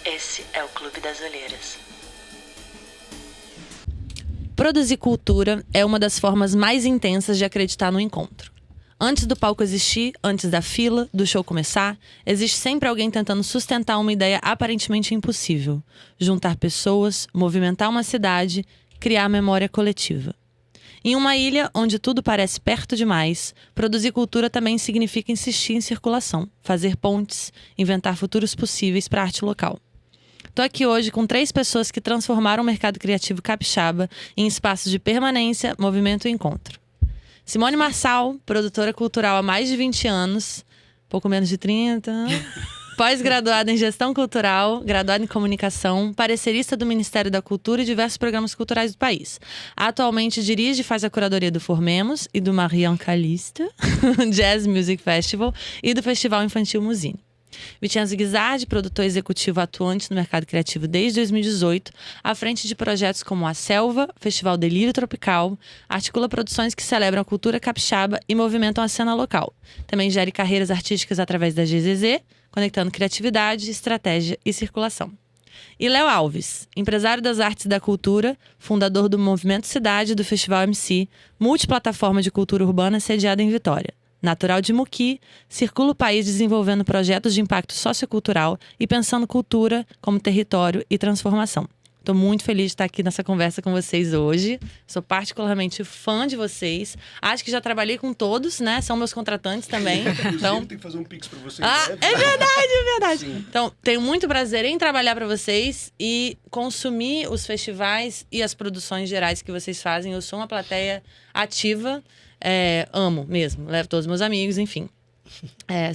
Esse é o Clube das Olheiras. Produzir cultura é uma das formas mais intensas de acreditar no encontro. Antes do palco existir, antes da fila, do show começar, existe sempre alguém tentando sustentar uma ideia aparentemente impossível. Juntar pessoas, movimentar uma cidade, criar memória coletiva. Em uma ilha onde tudo parece perto demais, produzir cultura também significa insistir em circulação, fazer pontes, inventar futuros possíveis para a arte local. Tô aqui hoje com 3 pessoas que transformaram o mercado criativo capixaba em espaços de permanência, movimento e encontro. Simone Marçal, produtora cultural há mais de 20 anos, pouco menos de 30, pós-graduada em gestão cultural, graduada em comunicação, parecerista do Ministério da Cultura e diversos programas culturais do país. Atualmente dirige e faz a curadoria do Formemos e do Marianne Calista, Jazz Music Festival e do Festival Infantil Musine. Vincenzo Guisardi, produtor executivo atuante no mercado criativo desde 2018, à frente de projetos como A Selva, Festival Delírio Tropical, articula produções que celebram a cultura capixaba e movimentam a cena local. Também gere carreiras artísticas através da GZZ, conectando criatividade, estratégia e circulação. E Léo Alves, empresário das artes e da cultura, fundador do Movimento Cidade e do Festival MC, multiplataforma de cultura urbana sediada em Vitória. Natural de Muqui, circula o país desenvolvendo projetos de impacto sociocultural e pensando cultura como território e transformação. Estou muito feliz de estar aqui nessa conversa com vocês hoje. Sou particularmente fã de vocês. Acho que já trabalhei com todos, né? São meus contratantes também. Então, tem que fazer um pix para vocês. É verdade. Sim. Então, tenho muito prazer em trabalhar para vocês e consumir os festivais e as produções gerais que vocês fazem. Eu sou uma plateia ativa. Amo mesmo, levo todos os meus amigos, enfim.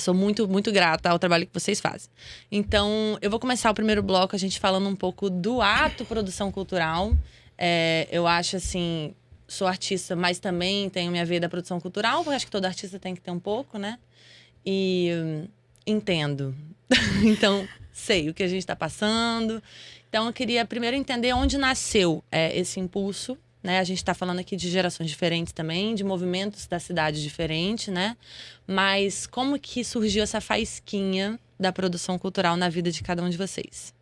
Sou muito, muito grata ao trabalho que vocês fazem. Então, eu vou começar o primeiro bloco a gente falando um pouco do ato produção cultural. Eu acho assim, sou artista, mas também tenho minha veia da produção cultural, porque acho que todo artista tem que ter um pouco, né? E entendo. Então, sei o que a gente está passando. Então, eu queria primeiro entender onde nasceu esse impulso. Né? A gente está falando aqui de gerações diferentes também, de movimentos da cidade diferentes, né? Mas como que surgiu essa faísquinha da produção cultural na vida de cada um de vocês?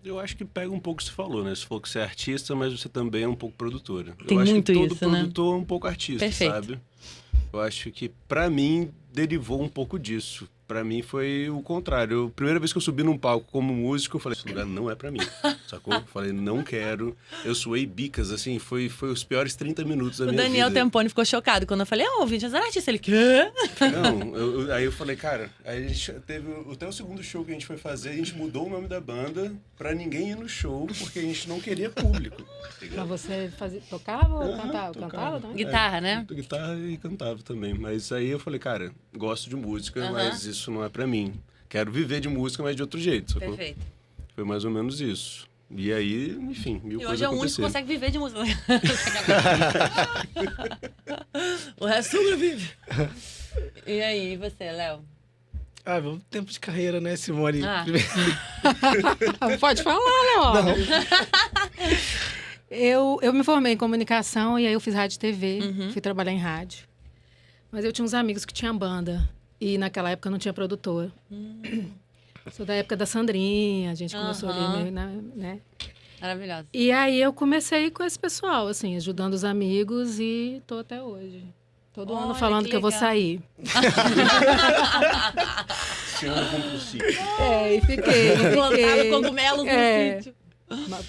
Eu acho que pega um pouco o que você falou, né? Você falou que você é artista, mas você também é um pouco produtora. Tem eu acho muito que todo isso, né? produtor é um pouco artista, Perfeito. sabe? Eu acho que, pra mim, derivou um pouco disso. Pra mim foi o contrário. A primeira vez que eu subi num palco como músico, eu falei, esse lugar não é pra mim, sacou? Eu falei, não quero. Eu suei bicas, assim, foi os piores 30 minutos da minha vida. O Daniel Tempone ficou chocado quando eu falei, Vincenzo é artista. Ele, quê? Não, aí eu falei, cara, aí a gente teve até o segundo show que a gente foi fazer, a gente mudou o nome da banda pra ninguém ir no show, porque a gente não queria público. Pra você tocava ou cantava? Cantava também? Guitarra, né? Guitarra e cantava também. Mas aí eu falei, cara, gosto de música, mas isso não é pra mim. Quero viver de música, mas de outro jeito, sacou? Perfeito. Foi mais ou menos isso. E aí, enfim, mil E coisas hoje é o único que aconteceram. consegue viver de música. O resto sobrevive. E aí, você, Léo? Vamos tempo de carreira, né, Simone? Pode falar, Léo. Eu me formei em comunicação e aí eu fiz rádio e TV. Fui trabalhar em rádio. Mas eu tinha uns amigos que tinham banda. E naquela época não tinha produtor. Sou da época da Sandrinha. A gente começou ali meio, né? Maravilhosa. E aí eu comecei com esse pessoal, assim, ajudando os amigos e tô até hoje. Todo ano falando que eu vou sair. Esse ano compulsivo. E fiquei. Plantado cogumelos no sítio.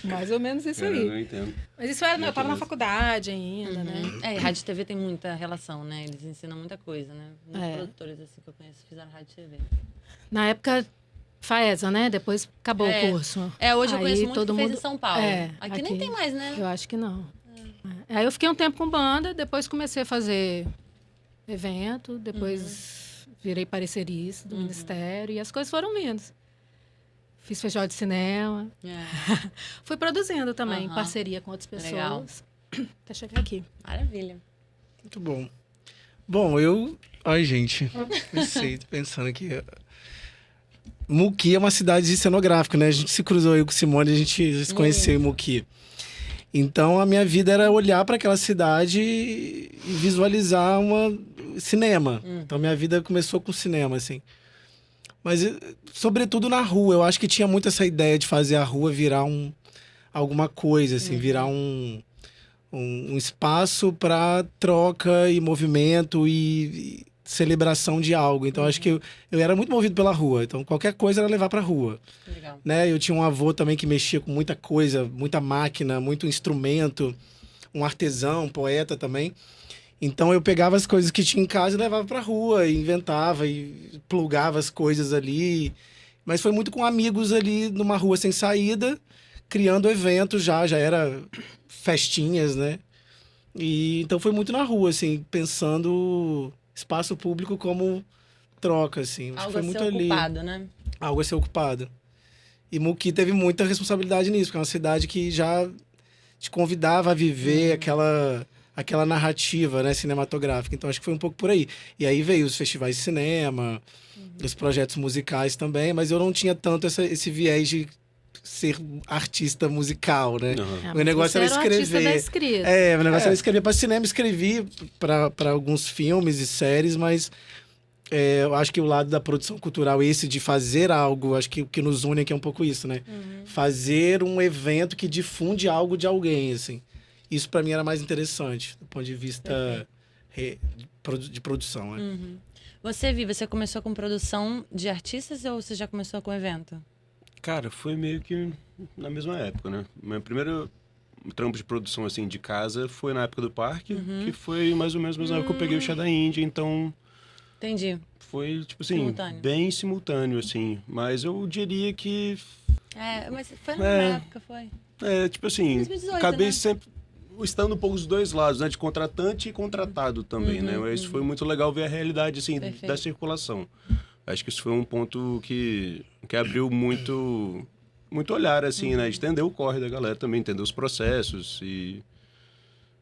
Mais ou menos isso aí. Eu entendo. Mas isso eu tava na faculdade ainda, né? E rádio e TV tem muita relação, né? Eles ensinam muita coisa, né? Muitos produtores assim que eu conheço fizeram rádio e TV. Na época, FAESA, né? Depois acabou o curso. Hoje eu Aí conheço muito todo que fez mundo... em São Paulo. Aqui nem aqui tem mais, né? Eu acho que não. Aí eu fiquei um tempo com banda, depois comecei a fazer evento, depois virei parecerista do Ministério e as coisas foram vindo. Fiz festival de cinema. Fui produzindo também, em parceria com outras pessoas. Legal. Até chegar aqui. Maravilha. Muito bom. Bom, eu... Ai, gente. Pensei, tô pensando aqui. Muki é uma cidade cenográfica, né? A gente se cruzou aí com o Simone, a gente se conheceu em Muki. Então, a minha vida era olhar para aquela cidade e visualizar cinema. Então, minha vida começou com cinema, assim. Mas, sobretudo na rua. Eu acho que tinha muito essa ideia de fazer a rua virar alguma coisa, assim. Virar um espaço para troca e movimento e celebração de algo. Então, acho que eu era muito movido pela rua. Então, qualquer coisa era levar pra rua. Legal. Né? Eu tinha um avô também que mexia com muita coisa, muita máquina, muito instrumento. Um artesão, um poeta também. Então, eu pegava as coisas que tinha em casa e levava pra rua. E inventava e plugava as coisas ali. Mas foi muito com amigos ali numa rua sem saída, criando eventos já era festinhas, né? E então foi muito na rua, assim, pensando espaço público como troca, assim. Acho que Algo foi a muito ser ali. ocupado, né? Algo a ser ocupado. E Muki teve muita responsabilidade nisso, porque é uma cidade que já te convidava a viver aquela narrativa, né, cinematográfica. Então acho que foi um pouco por aí. E aí veio os festivais de cinema, os projetos musicais também, mas eu não tinha tanto esse viés de ser artista musical, né? Uhum. Meu negócio era artista da escrever. escrita. Meu negócio era escrever para cinema, escrevi para alguns filmes e séries, mas eu acho que o lado da produção cultural, esse de fazer algo, acho que o que nos une aqui é um pouco isso, né? Fazer um evento que difunde algo de alguém, assim. Isso para mim era mais interessante, do ponto de vista de produção, né? Você começou com produção de artistas ou você já começou com evento? Cara, foi meio que na mesma época, né? Meu primeiro trampo de produção, assim, de casa foi na época do parque, que foi mais ou menos na época que eu peguei o chá da Índia, então... Entendi. Foi, tipo assim, Simultâneo. bem simultâneo, assim. Mas eu diria que... Mas foi na mesma época, foi. tipo assim, 2018, acabei né? sempre estando um pouco dos dois lados, né? De contratante e contratado também, né? Mas foi muito legal ver a realidade, assim, Perfeito. da circulação. Acho que isso foi um ponto que abriu muito olhar, assim, né? De entender o corre da galera também, entender os processos e...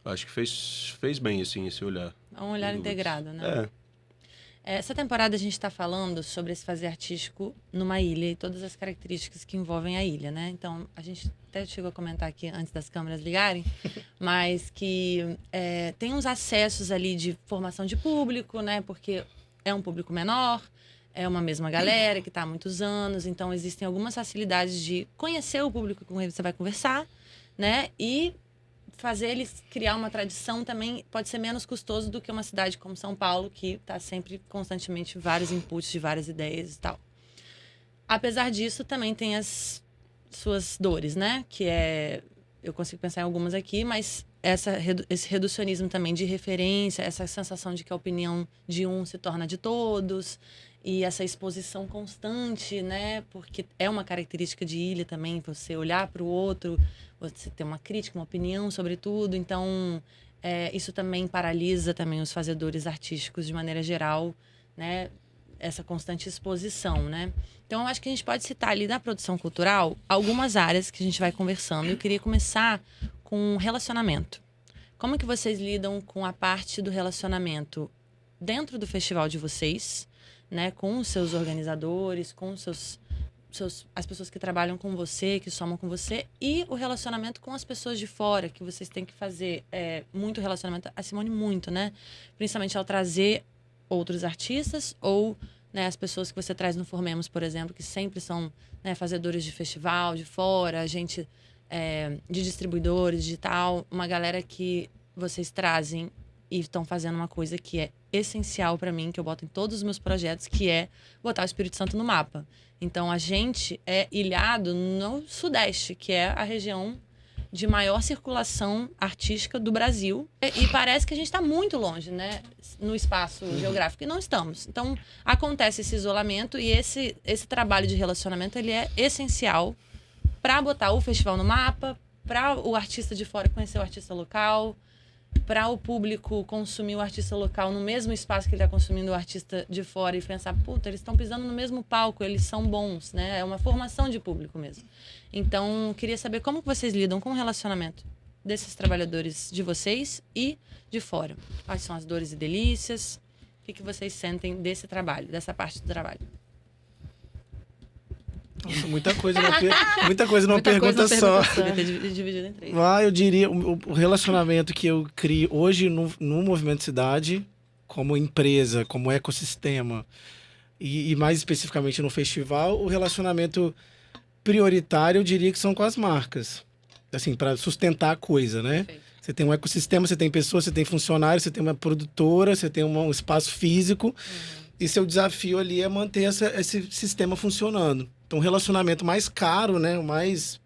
Acho que fez bem, assim, esse olhar. É um olhar integrado, né? Essa temporada a gente está falando sobre esse fazer artístico numa ilha e todas as características que envolvem a ilha, né? Então, a gente até chegou a comentar aqui antes das câmeras ligarem, mas que tem uns acessos ali de formação de público, né? Porque é um público menor, é uma mesma galera que está há muitos anos, então existem algumas facilidades de conhecer o público com quem você vai conversar, né? E fazer eles criar uma tradição também pode ser menos custoso do que uma cidade como São Paulo, que está sempre constantemente vários inputs de várias ideias e tal. Apesar disso, também tem as suas dores, né? Que eu consigo pensar em algumas aqui, mas esse reducionismo também de referência, essa sensação de que a opinião de um se torna de todos, e essa exposição constante, né? Porque é uma característica de ilha também, você olhar para o outro, você ter uma crítica, uma opinião sobre tudo. Então, isso também paralisa também os fazedores artísticos de maneira geral, né? Essa constante exposição, né? Então, eu acho que a gente pode citar ali na produção cultural algumas áreas que a gente vai conversando. Eu queria começar com relacionamento. Como que vocês lidam com a parte do relacionamento dentro do festival de vocês, né? Com os seus organizadores, com as pessoas que trabalham com você, que somam com você, e o relacionamento com as pessoas de fora, que vocês têm que fazer muito relacionamento. A Simone muito, né? Principalmente ao trazer outros artistas ou, né, as pessoas que você traz no Formemos, por exemplo, que sempre são, né, fazedores de festival, de fora, gente de distribuidores, digital, uma galera que vocês trazem e estão fazendo uma coisa que é essencial para mim, que eu boto em todos os meus projetos, que é botar o Espírito Santo no mapa. Então, a gente é ilhado no Sudeste, que é a região de maior circulação artística do Brasil. E parece que a gente está muito longe, né, no espaço geográfico. E não estamos. Então, acontece esse isolamento e esse trabalho de relacionamento, ele é essencial para botar o festival no mapa, para o artista de fora conhecer o artista local, para o público consumir o artista local no mesmo espaço que ele está consumindo o artista de fora e pensar, puta, eles estão pisando no mesmo palco, eles são bons, né? É uma formação de público mesmo. Então, queria saber como que vocês lidam com o relacionamento desses trabalhadores de vocês e de fora. Quais são as dores e delícias? O que vocês sentem desse trabalho, dessa parte do trabalho? Nossa, muita coisa numa Muita pergunta coisa só. numa pergunta Podia ter dividido em 3. Eu diria o relacionamento que eu crio hoje no Movimento Cidade, como empresa, como ecossistema, e mais especificamente no festival, o relacionamento prioritário, eu diria que são com as marcas. Assim, para sustentar a coisa, né? Perfeito. Você tem um ecossistema, você tem pessoas, você tem funcionários, você tem uma produtora, você tem um espaço físico. E seu desafio ali é manter esse sistema funcionando. Então, o relacionamento mais caro, né? O mais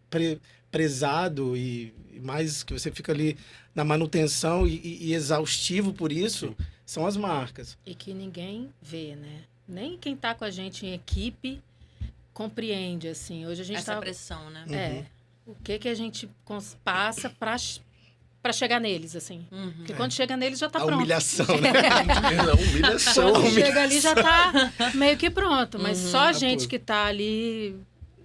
prezado e mais que você fica ali na manutenção e exaustivo por isso, são as marcas. E que ninguém vê, né? Nem quem tá com a gente em equipe compreende, assim. Hoje a gente Essa pressão, né? É. O que a gente passa para chegar neles, assim. Porque quando chega neles já tá A pronto. humilhação, né? A humilhação. Quando chega ali já tá meio que pronto. Mas só a gente pô. que tá ali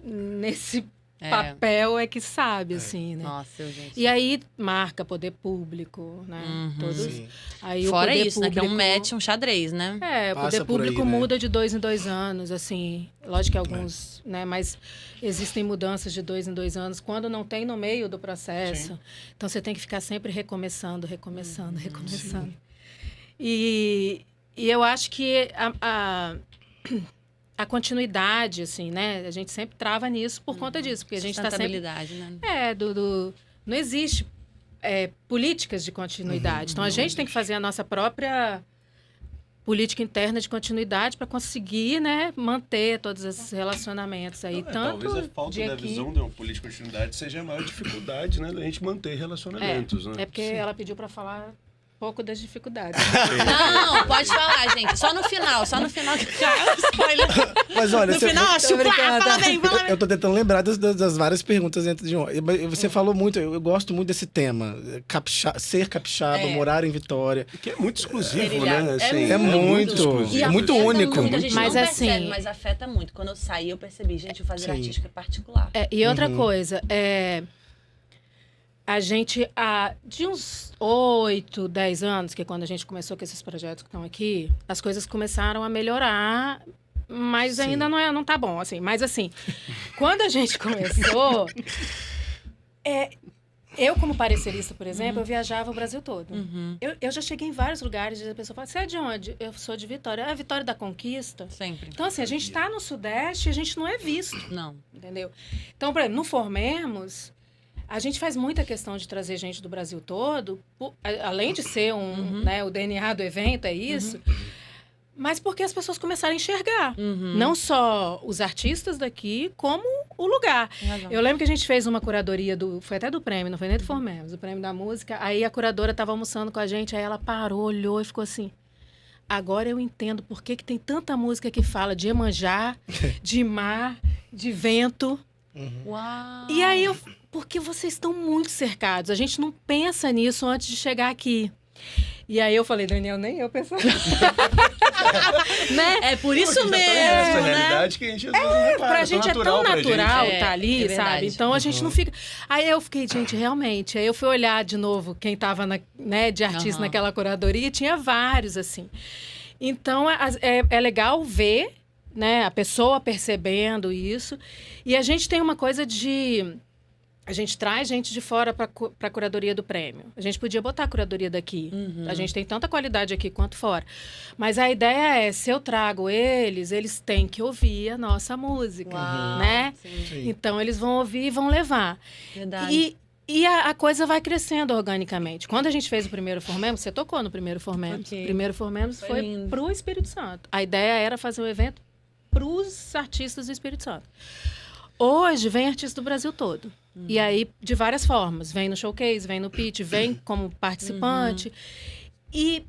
nesse papel é que sabe, assim, né? Nossa, gente. E aí, marca, poder público, né? Todos. Sim. Aí, Fora o poder isso, né? Que é um público- match, um xadrez, né? É, o Passa poder por aí, público né? muda de 2 em 2 anos, assim. Lógico que alguns, né? Mas existem mudanças de 2 em 2 anos quando não tem no meio do processo. Então você tem que ficar sempre recomeçando. E eu acho que a continuidade, assim, né? A gente sempre trava nisso por conta disso, porque a gente está sempre Sustentabilidade, né? não existe políticas de continuidade. Então, a gente tem que fazer a nossa própria política interna de continuidade para conseguir, né, manter todos esses relacionamentos aí. Tanto Talvez a falta de da aqui... visão de uma política de continuidade seja a maior dificuldade, né, da gente manter relacionamentos, né? É porque ela pediu para falar um pouco das dificuldades. Não, pode falar, gente. Só no final que spoiler. Mas olha, No final, chupa, fala bem. Eu tô tentando lembrar das várias perguntas dentro de um. Você falou muito, eu gosto muito desse tema. Ser capixaba, morar em Vitória. Que é muito exclusivo, Ele né? é É muito. exclusivo. É muito afeta único. muito, a gente Mas não assim- percebe, mas afeta muito. Quando eu saí, eu percebi, gente, o fazer Sim. artístico é particular. E outra coisa, a gente, de uns 8, 10 anos, que é quando a gente começou com esses projetos que estão aqui, as coisas começaram a melhorar, mas ainda não tá bom, assim. Mas, assim, quando a gente começou, eu, como parecerista, por exemplo, eu viajava o Brasil todo. Eu já cheguei em vários lugares e a pessoa fala, você é de onde? Eu sou de Vitória. É a Vitória da Conquista? Sempre. Então, assim, a gente está no Sudeste e a gente não é visto. Não. Entendeu? Então, por exemplo, no Formemos, a gente faz muita questão de trazer gente do Brasil todo, além de ser né, o DNA do evento, é isso, mas porque as pessoas começaram a enxergar. Não só os artistas daqui, como o lugar. Razão. Eu lembro que a gente fez uma curadoria, foi até do prêmio, não foi nem do Formemos, o prêmio da música. Aí a curadora estava almoçando com a gente, aí ela parou, olhou e ficou assim... Agora eu entendo por que tem tanta música que fala de Iemanjá, de mar, de vento... Uau! E aí, porque vocês estão muito cercados. A gente não pensa nisso antes de chegar aqui. E aí eu falei, Daniel, nem eu pensava. Né? É por isso mesmo, Essa né? realidade que a gente às vezes não repara, Pra gente é tão pra gente. natural É, tá ali, é verdade. sabe? Então a gente não fica... Aí eu fiquei, gente, realmente. Aí eu fui olhar de novo quem tava né, de artista naquela curadoria e tinha vários, assim. Então é legal ver, né, a pessoa percebendo isso. E a gente tem uma coisa de... A gente traz gente de fora para a curadoria do prêmio. A gente podia botar a curadoria daqui. A gente tem tanta qualidade aqui quanto fora. Mas a ideia é, se eu trago eles têm que ouvir a nossa música, Uau, né? sim. Então, eles vão ouvir e vão levar. Verdade. E a coisa vai crescendo organicamente. Quando a gente fez o primeiro Formemos, você tocou no primeiro Formemos. Ok. O primeiro Formemos Foi foi lindo. para o Espírito Santo. A ideia era fazer um evento para os artistas do Espírito Santo. Hoje, vem artista do Brasil todo. E aí, de várias formas. Vem no showcase, vem no pitch, vem como participante. E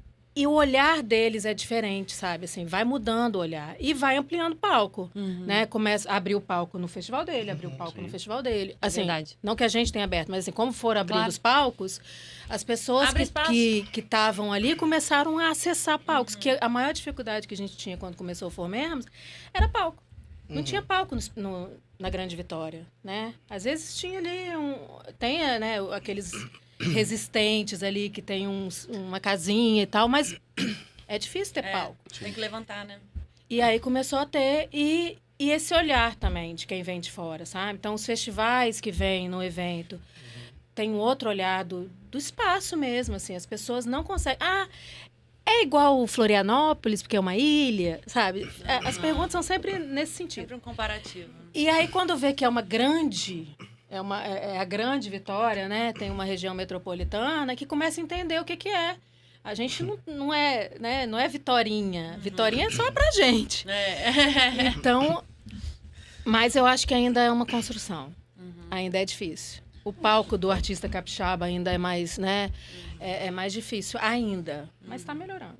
o olhar deles é diferente, sabe? Assim, vai mudando o olhar. E vai ampliando o palco, né? Começa a abrir o palco no festival dele, abrir o palco no festival dele. Assim, Verdade. não que a gente tenha aberto, mas assim, como foram abrindo Claro. os palcos, as pessoas Abre espaço. que estavam ali começaram a acessar palcos. Que a maior dificuldade que a gente tinha quando começou o Formemos era palco. Não tinha palco na Grande Vitória, né? Às vezes tinha ali tem, né, aqueles resistentes ali que tem uma casinha e tal, mas é difícil ter palco. Tem que levantar, né? E aí começou a ter e E esse olhar também de quem vem de fora, sabe? Então, os festivais que vêm no evento tem um outro olhar do espaço mesmo, assim. As pessoas não conseguem... É igual Florianópolis, porque é uma ilha, sabe? As perguntas são sempre nesse sentido. Sempre um comparativo. E aí, quando vê que é uma grande... É a grande Vitória, né? Tem uma região metropolitana que começa a entender o que é. A gente não é, né? Não é Vitorinha. Vitorinha é só pra gente. Então, mas eu acho que ainda é uma construção. Ainda é difícil. O palco do artista capixaba ainda é mais, né? É mais difícil ainda. Mas está melhorando.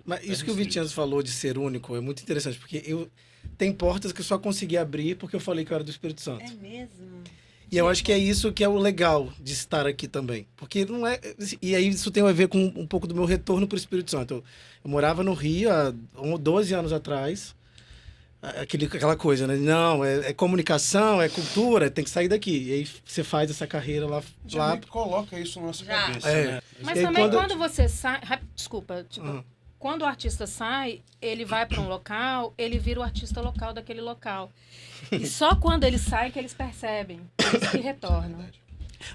Mas isso que o Vitinhas falou de ser único é muito interessante, porque tem portas que eu só consegui abrir porque eu falei que eu era do Espírito Santo. É mesmo? E eu acho que é isso que é o legal de estar aqui também. Porque não é... E aí isso tem a ver com um pouco do meu retorno para o Espírito Santo. Eu morava no Rio há 12 anos atrás. Aquela coisa, né? Não, é comunicação, é cultura, tem que sair daqui. E aí você faz essa carreira lá. Coloca isso na nossa Já. cabeça, É. né? Mas E aí, também quando você sai... Desculpa, Uhum. Quando o artista sai, ele vai para um local, ele vira o artista local daquele local. E só quando eles saem que eles percebem, eles que retornam.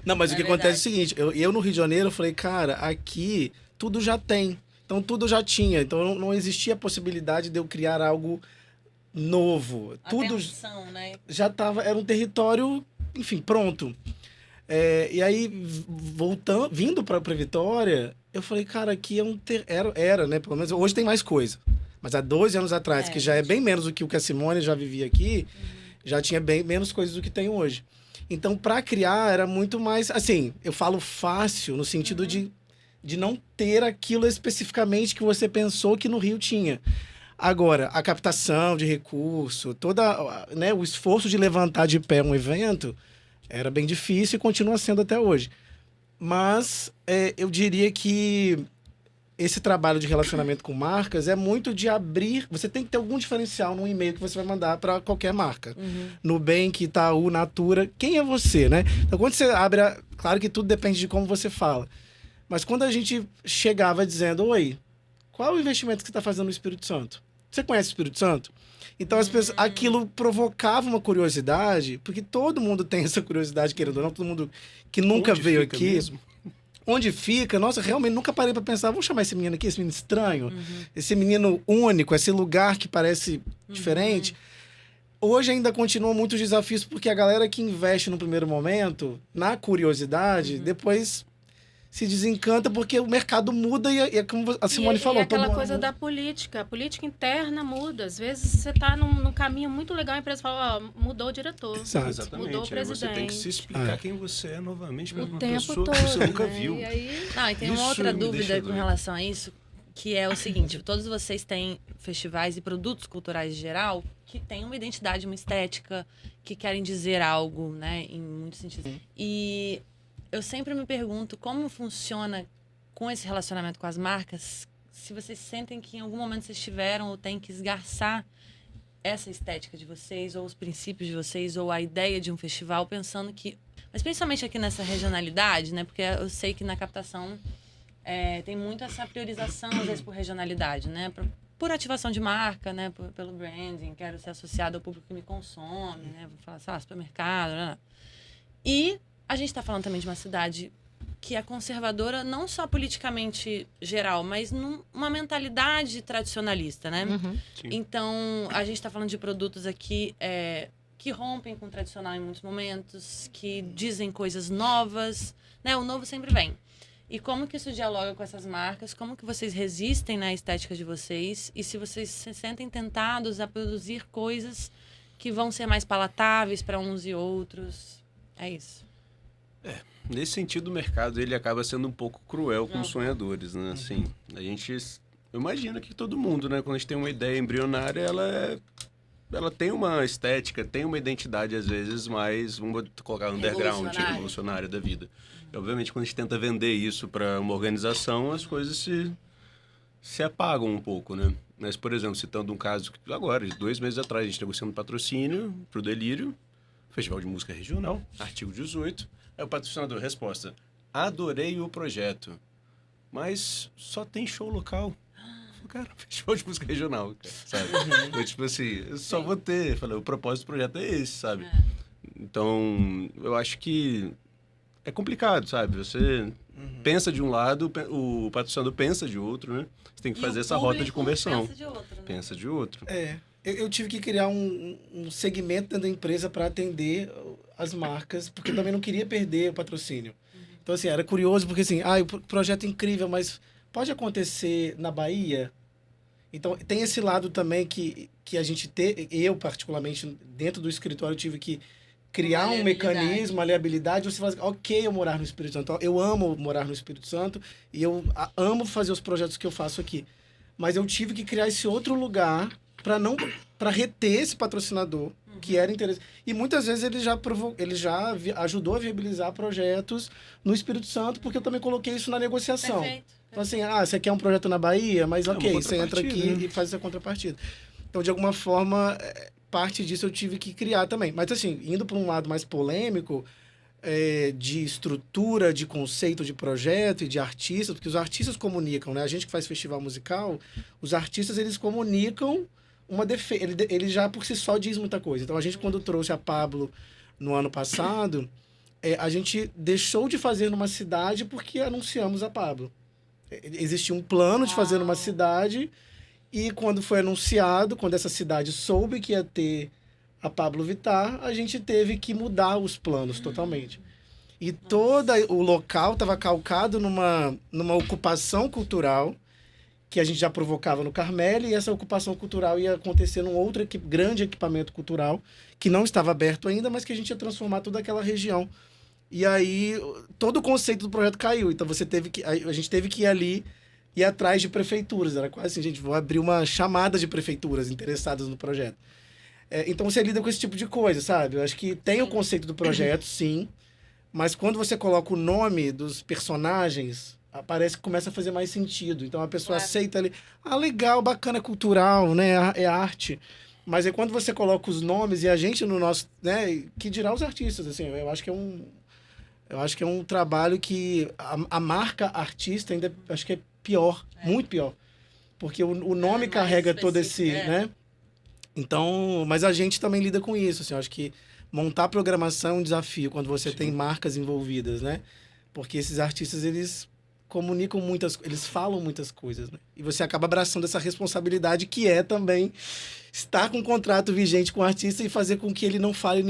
Não, mas É o que verdade. acontece é o seguinte, eu no Rio de Janeiro, eu falei, cara, aqui tudo já tem. Então tudo já tinha. Então não existia a possibilidade de eu criar algo novo. Tudo Atenção, né? já estava, era um território, enfim, pronto. E aí, vindo para Vitória, eu falei, cara, aqui é era, né? Pelo menos hoje tem mais coisa. Mas há 12 anos atrás, que já é bem menos do que o que a Simone já vivia aqui, já tinha bem menos coisas do que tem hoje. Então, para criar, era muito mais... Assim, eu falo fácil no sentido de não ter aquilo especificamente que você pensou que no Rio tinha. Agora, a captação de recurso, né, o esforço de levantar de pé um evento era bem difícil e continua sendo até hoje. Mas eu diria que esse trabalho de relacionamento com marcas é muito de abrir... Você tem que ter algum diferencial no e-mail que você vai mandar para qualquer marca. Nubank, Itaú, Natura. Quem é você, né? Então, quando você abre... Claro que tudo depende de como você fala. Mas quando a gente chegava dizendo, oi, qual é o investimento que você está fazendo no Espírito Santo? Você conhece o Espírito Santo? Então, as pessoas, aquilo provocava uma curiosidade, porque todo mundo tem essa curiosidade, querendo ou não, todo mundo que nunca Onde veio fica aqui. mesmo? Onde fica? Nossa, realmente nunca parei para pensar, vamos chamar esse menino aqui, esse menino estranho, esse menino único, esse lugar que parece diferente. Hoje ainda continuam muitos desafios, porque a galera que investe no primeiro momento, na curiosidade, depois se desencanta porque o mercado muda e é como a Simone falou. E aquela todo coisa mundo- da política. A política interna muda. Às vezes você está num caminho muito legal, a empresa fala, mudou o diretor. Exato. Exatamente. Mudou o Aí você tem que se presidente. explicar quem você é novamente para O uma tempo pessoa todo, que você nunca né? viu. E aí... Não, e tem Isso uma outra me dúvida deixa com doido. relação a isso, que é o seguinte: todos vocês têm festivais e produtos culturais em geral que têm uma identidade, uma estética, que querem dizer algo, né, em muitos sentidos. E eu sempre me pergunto como funciona com esse relacionamento com as marcas, se vocês sentem que em algum momento vocês tiveram ou têm que esgarçar essa estética de vocês, ou os princípios de vocês, ou a ideia de um festival, pensando que... Mas principalmente aqui nessa regionalidade, né? Porque eu sei que na captação tem muito essa priorização, às vezes, por regionalidade, né? Por ativação de marca, né? Pelo branding, quero ser associado ao público que me consome, né? Vou falar, sei lá, supermercado, né? E a gente está falando também de uma cidade que é conservadora, não só politicamente geral, mas numa mentalidade tradicionalista, né? Sim. Então, a gente está falando de produtos aqui que rompem com o tradicional em muitos momentos, que dizem coisas novas, né? O novo sempre vem. E como que isso dialoga com essas marcas? Como que vocês resistem na estética de vocês? E se vocês se sentem tentados a produzir coisas que vão ser mais palatáveis para uns e outros? É isso. Nesse sentido, o mercado ele acaba sendo um pouco cruel com os sonhadores, né? Assim, a gente imagina que todo mundo, né? Quando a gente tem uma ideia embrionária, ela tem uma estética, tem uma identidade, às vezes, mais, vamos colocar, underground, Revolucionária. revolucionária da vida. E, obviamente, quando a gente tenta vender isso para uma organização, as coisas se apagam um pouco, né? Mas, por exemplo, citando um caso que agora, de 2 meses atrás, a gente negociando patrocínio para o Delírio, Festival de Música Regional, artigo 18. Aí o patrocinador, resposta: adorei o projeto, mas só tem show local. cara, festival de música regional, cara, sabe? Eu, tipo assim, eu só vou ter. Falei, o propósito do projeto é esse, sabe? Então, eu acho que é complicado, sabe? Você pensa de um lado, o patrocinador pensa de outro, né? Você tem que fazer essa rota de conversão. Pensa de outro, né? Pensa de outro. Eu tive que criar um segmento dentro da empresa para atender as marcas, porque eu também não queria perder o patrocínio. Então, assim, era curioso, porque assim, o projeto é incrível, mas pode acontecer na Bahia? Então, tem esse lado também que a gente eu particularmente, dentro do escritório, tive que criar um mecanismo, uma maleabilidade, você fala assim, ok eu morar no Espírito Santo, eu amo morar no Espírito Santo e eu amo fazer os projetos que eu faço aqui. Mas eu tive que criar esse outro lugar para reter esse patrocinador, que era interessante. E muitas vezes ele já ajudou a viabilizar projetos no Espírito Santo, porque eu também coloquei isso na negociação. Perfeito. Então assim, você quer um projeto na Bahia, mas ok, uma você entra aqui, né? e faz essa contrapartida. Então, de alguma forma, parte disso eu tive que criar também. Mas assim, indo para um lado mais polêmico, de estrutura, de conceito de projeto e de artistas, porque os artistas comunicam, né? A gente que faz festival musical, os artistas, eles comunicam uma defesa. Ele já por si só diz muita coisa. Então, a gente, quando trouxe a Pablo no ano passado, a gente deixou de fazer numa cidade porque anunciamos a Pablo. Existia um plano de fazer numa cidade e quando foi anunciado, quando essa cidade soube que ia ter a Pablo Vittar, a gente teve que mudar os planos totalmente. E todo o local estava calcado numa ocupação cultural que a gente já provocava no Carmelo, e essa ocupação cultural ia acontecer num outro grande equipamento cultural que não estava aberto ainda, mas que a gente ia transformar toda aquela região. E aí todo o conceito do projeto caiu. Então a gente teve que ir ali e atrás de prefeituras. Era quase assim, gente, vou abrir uma chamada de prefeituras interessadas no projeto. Então você lida com esse tipo de coisa, sabe? Eu acho que tem o conceito do projeto, sim, mas quando você coloca o nome dos personagens, parece que começa a fazer mais sentido. Então a pessoa aceita ali, legal, bacana, cultural, né? É arte. Mas é quando você coloca os nomes e a gente no nosso, né? Que dirá os artistas, assim, eu acho que é um trabalho que a marca artista ainda acho que é pior, muito pior. Porque o nome carrega todo esse, né? Então, mas a gente também lida com isso, assim, eu acho que montar programação é um desafio quando você tem marcas envolvidas, né? Porque esses artistas, eles comunicam eles falam muitas coisas, né? E você acaba abraçando essa responsabilidade que é também estar com um contrato vigente com o artista e fazer com que ele não fale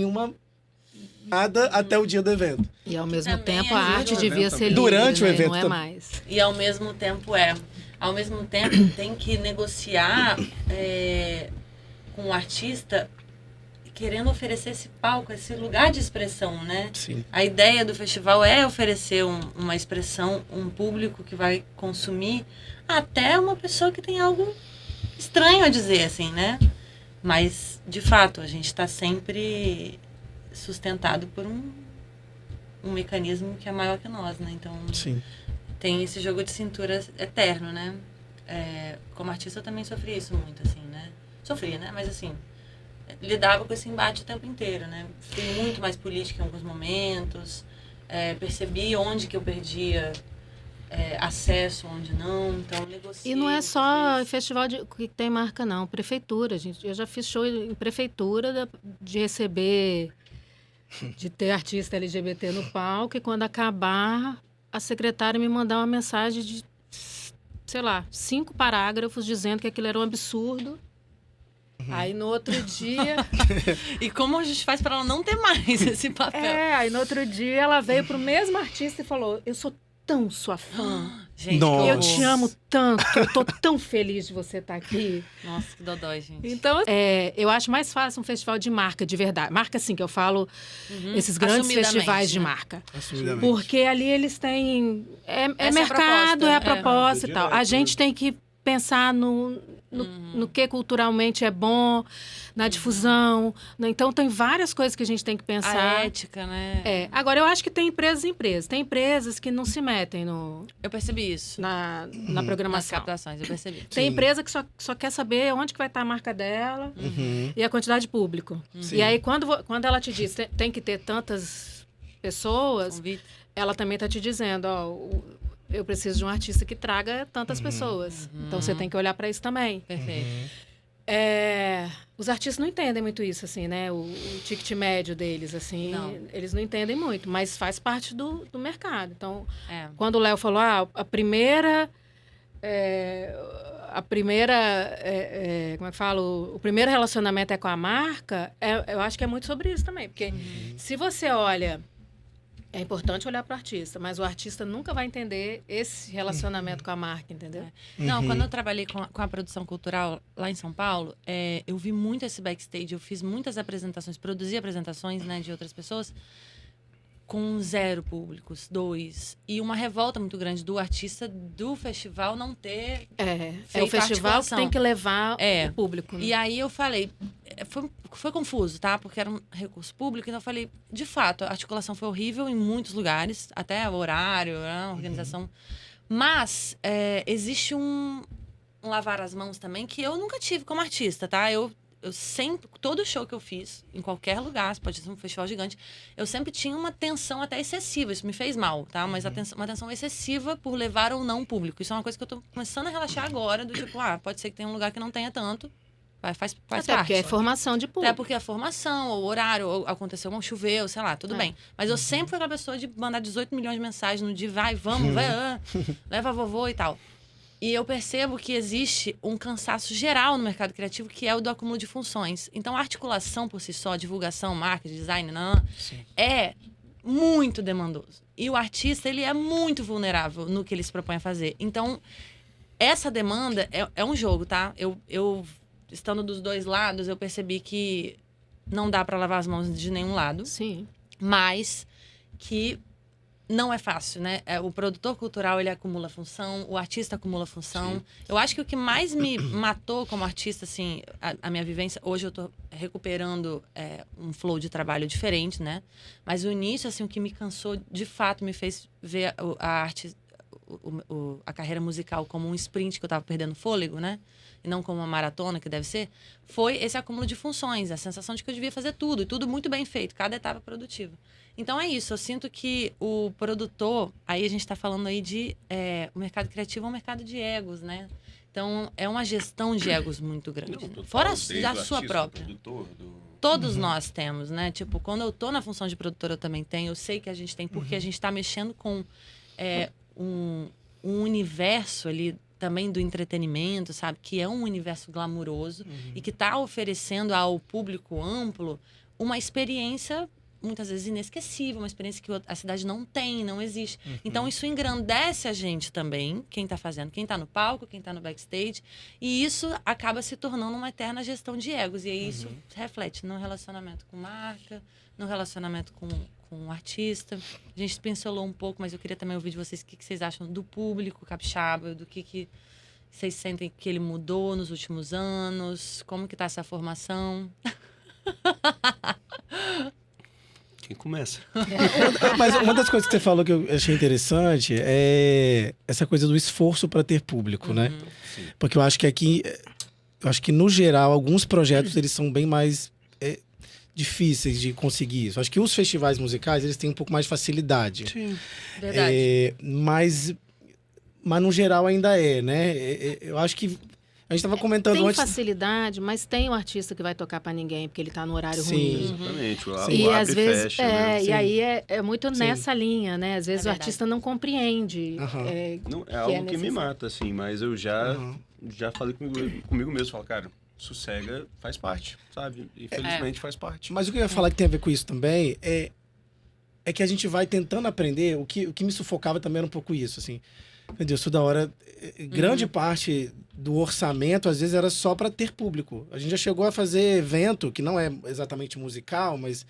nada até o dia do evento. E ao mesmo Também tempo a arte devia ser livre, durante o né? evento Não é também. mais. E ao mesmo tempo tem que negociar com o artista querendo oferecer esse palco, esse lugar de expressão, né? Sim. A ideia do festival é oferecer uma expressão, um público que vai consumir, até uma pessoa que tem algo estranho a dizer, assim, né? Mas, de fato, a gente está sempre sustentado por um mecanismo que é maior que nós, né? Então, Sim. tem esse jogo de cintura eterno, né? Como artista eu também sofri isso muito, assim, né? Sofria, né? Mas, assim, lidava com esse embate o tempo inteiro, né? Fui muito mais política em alguns momentos, percebi onde que eu perdia acesso, onde não, então negociei. E não é só festival que tem marca, não. Prefeitura, gente. Eu já fiz show em prefeitura de receber, de ter artista LGBT no palco, e quando acabar, a secretária me mandar uma mensagem de, sei lá, 5 parágrafos dizendo que aquilo era um absurdo. Aí no outro dia... E como a gente faz para ela não ter mais esse papel? aí no outro dia ela veio pro mesmo artista e falou: eu sou tão sua fã. Gente, Nossa. Eu te amo tanto, eu tô tão feliz de você estar aqui. Nossa, que dodói, gente. Então, eu acho mais fácil um festival de marca, de verdade. Marca, assim, que eu falo, esses grandes Assumidamente, festivais de né? marca. Assumidamente. Porque ali eles têm... Essa é a mercado, proposta, a proposta e tal. direto, A gente né? tem que pensar no que culturalmente é bom, na difusão. Então, tem várias coisas que a gente tem que pensar. A ética, né? Agora, eu acho que tem empresas e empresas. Tem empresas que não se metem Eu percebi isso. na Nas programação. captações, eu percebi. Tem Sim. empresa que só quer saber onde que vai estar a marca dela e a quantidade de público. Sim. E aí, quando ela te diz tem que ter tantas pessoas, Convite. ela também está te dizendo, eu preciso de um artista que traga tantas pessoas. Então, você tem que olhar para isso também. Perfeito. Os artistas não entendem muito isso, assim, né? O ticket médio deles, assim, eles não entendem muito, mas faz parte do mercado. Então, quando o Léo falou, a primeira, como é que fala? O primeiro relacionamento é com a marca, eu acho que é muito sobre isso também. Porque se você olha... É importante olhar para o artista, mas o artista nunca vai entender esse relacionamento com a marca, entendeu? Não, quando eu trabalhei com a produção cultural lá em São Paulo, eu vi muito esse backstage, eu fiz muitas apresentações, produzi apresentações, né, de outras pessoas, com 0 públicos, 2. E uma revolta muito grande do artista do festival não ter o festival que tem que levar o público. Né? E aí eu falei, foi confuso, tá? Porque era um recurso público, então eu falei, de fato, a articulação foi horrível em muitos lugares, até o horário, a organização. Mas existe um lavar as mãos também que eu nunca tive como artista, tá? Eu sempre, todo show que eu fiz, em qualquer lugar, pode ser um festival gigante, eu sempre tinha uma tensão até excessiva. Isso me fez mal, tá? Mas uma tensão excessiva por levar ou não público. Isso é uma coisa que eu tô começando a relaxar agora, do tipo, pode ser que tenha um lugar que não tenha tanto. Faz parte. Porque é formação de público. Até porque a formação, o horário, ou aconteceu, choveu, sei lá, tudo bem. Mas eu sempre fui aquela pessoa de mandar 18 milhões de mensagens no dia, vamos, leva a vovô e tal. E eu percebo que existe um cansaço geral no mercado criativo, que é o do acúmulo de funções. Então, a articulação por si só, divulgação, marketing, design, é muito demandoso. E o artista, ele é muito vulnerável no que ele se propõe a fazer. Então, essa demanda é um jogo, tá? Eu, estando dos dois lados, eu percebi que não dá para lavar as mãos de nenhum lado. Sim. Mas que... não é fácil, né? O produtor cultural, ele acumula função, o artista acumula função. Sim. Eu acho que o que mais me matou como artista, assim, a minha vivência... Hoje eu tô recuperando um flow de trabalho diferente, né? Mas o início, assim, o que me cansou, de fato, me fez ver a arte, a carreira musical como um sprint que eu tava perdendo fôlego, né? E não como uma maratona, que deve ser, foi esse acúmulo de funções, a sensação de que eu devia fazer tudo, e tudo muito bem feito, cada etapa produtiva. Então é isso, eu sinto que o produtor, aí a gente está falando aí de... o mercado criativo é um mercado de egos, né? Então é uma gestão de egos muito grande. Não, fora a sua própria. Produtor, Todos nós temos, né? Tipo, quando eu tô na função de produtora, eu também tenho. Eu sei que a gente tem, porque a gente está mexendo com um universo ali também do entretenimento, sabe? Que é um universo glamuroso e que está oferecendo ao público amplo uma experiência muitas vezes inesquecível, uma experiência que a cidade não tem, não existe. Então, isso engrandece a gente também, quem está fazendo, quem está no palco, quem está no backstage, e isso acaba se tornando uma eterna gestão de egos, e aí isso reflete no relacionamento com marca, no relacionamento com o artista. A gente pincelou um pouco, mas eu queria também ouvir de vocês o que vocês acham do público capixaba, do que vocês sentem que ele mudou nos últimos anos, como que está essa formação? Quem começa? Mas uma das coisas que você falou que eu achei interessante é essa coisa do esforço para ter público, né? Sim. Porque eu acho que aqui, no geral, alguns projetos eles são bem mais difíceis de conseguir isso. Acho que os festivais musicais, eles têm um pouco mais de facilidade. Sim. Verdade. Mas no geral ainda né? Eu acho que a gente estava comentando tem antes... Tem facilidade, mas tem um artista que vai tocar para ninguém, porque ele está no horário ruim. Exatamente. E às vezes, fecha, né? E aí é muito nessa linha, né? Às vezes o artista não compreende. Não, é algo que me mata, assim, mas eu já falei comigo mesmo, falo, cara, sossega, faz parte, sabe? Infelizmente faz parte. Mas o que eu ia falar que tem a ver com isso também é que a gente vai tentando aprender, o que me sufocava também era um pouco isso, assim. Meu Deus, toda hora, grande parte do orçamento, às vezes, era só para ter público. A gente já chegou a fazer evento, que não é exatamente musical, mas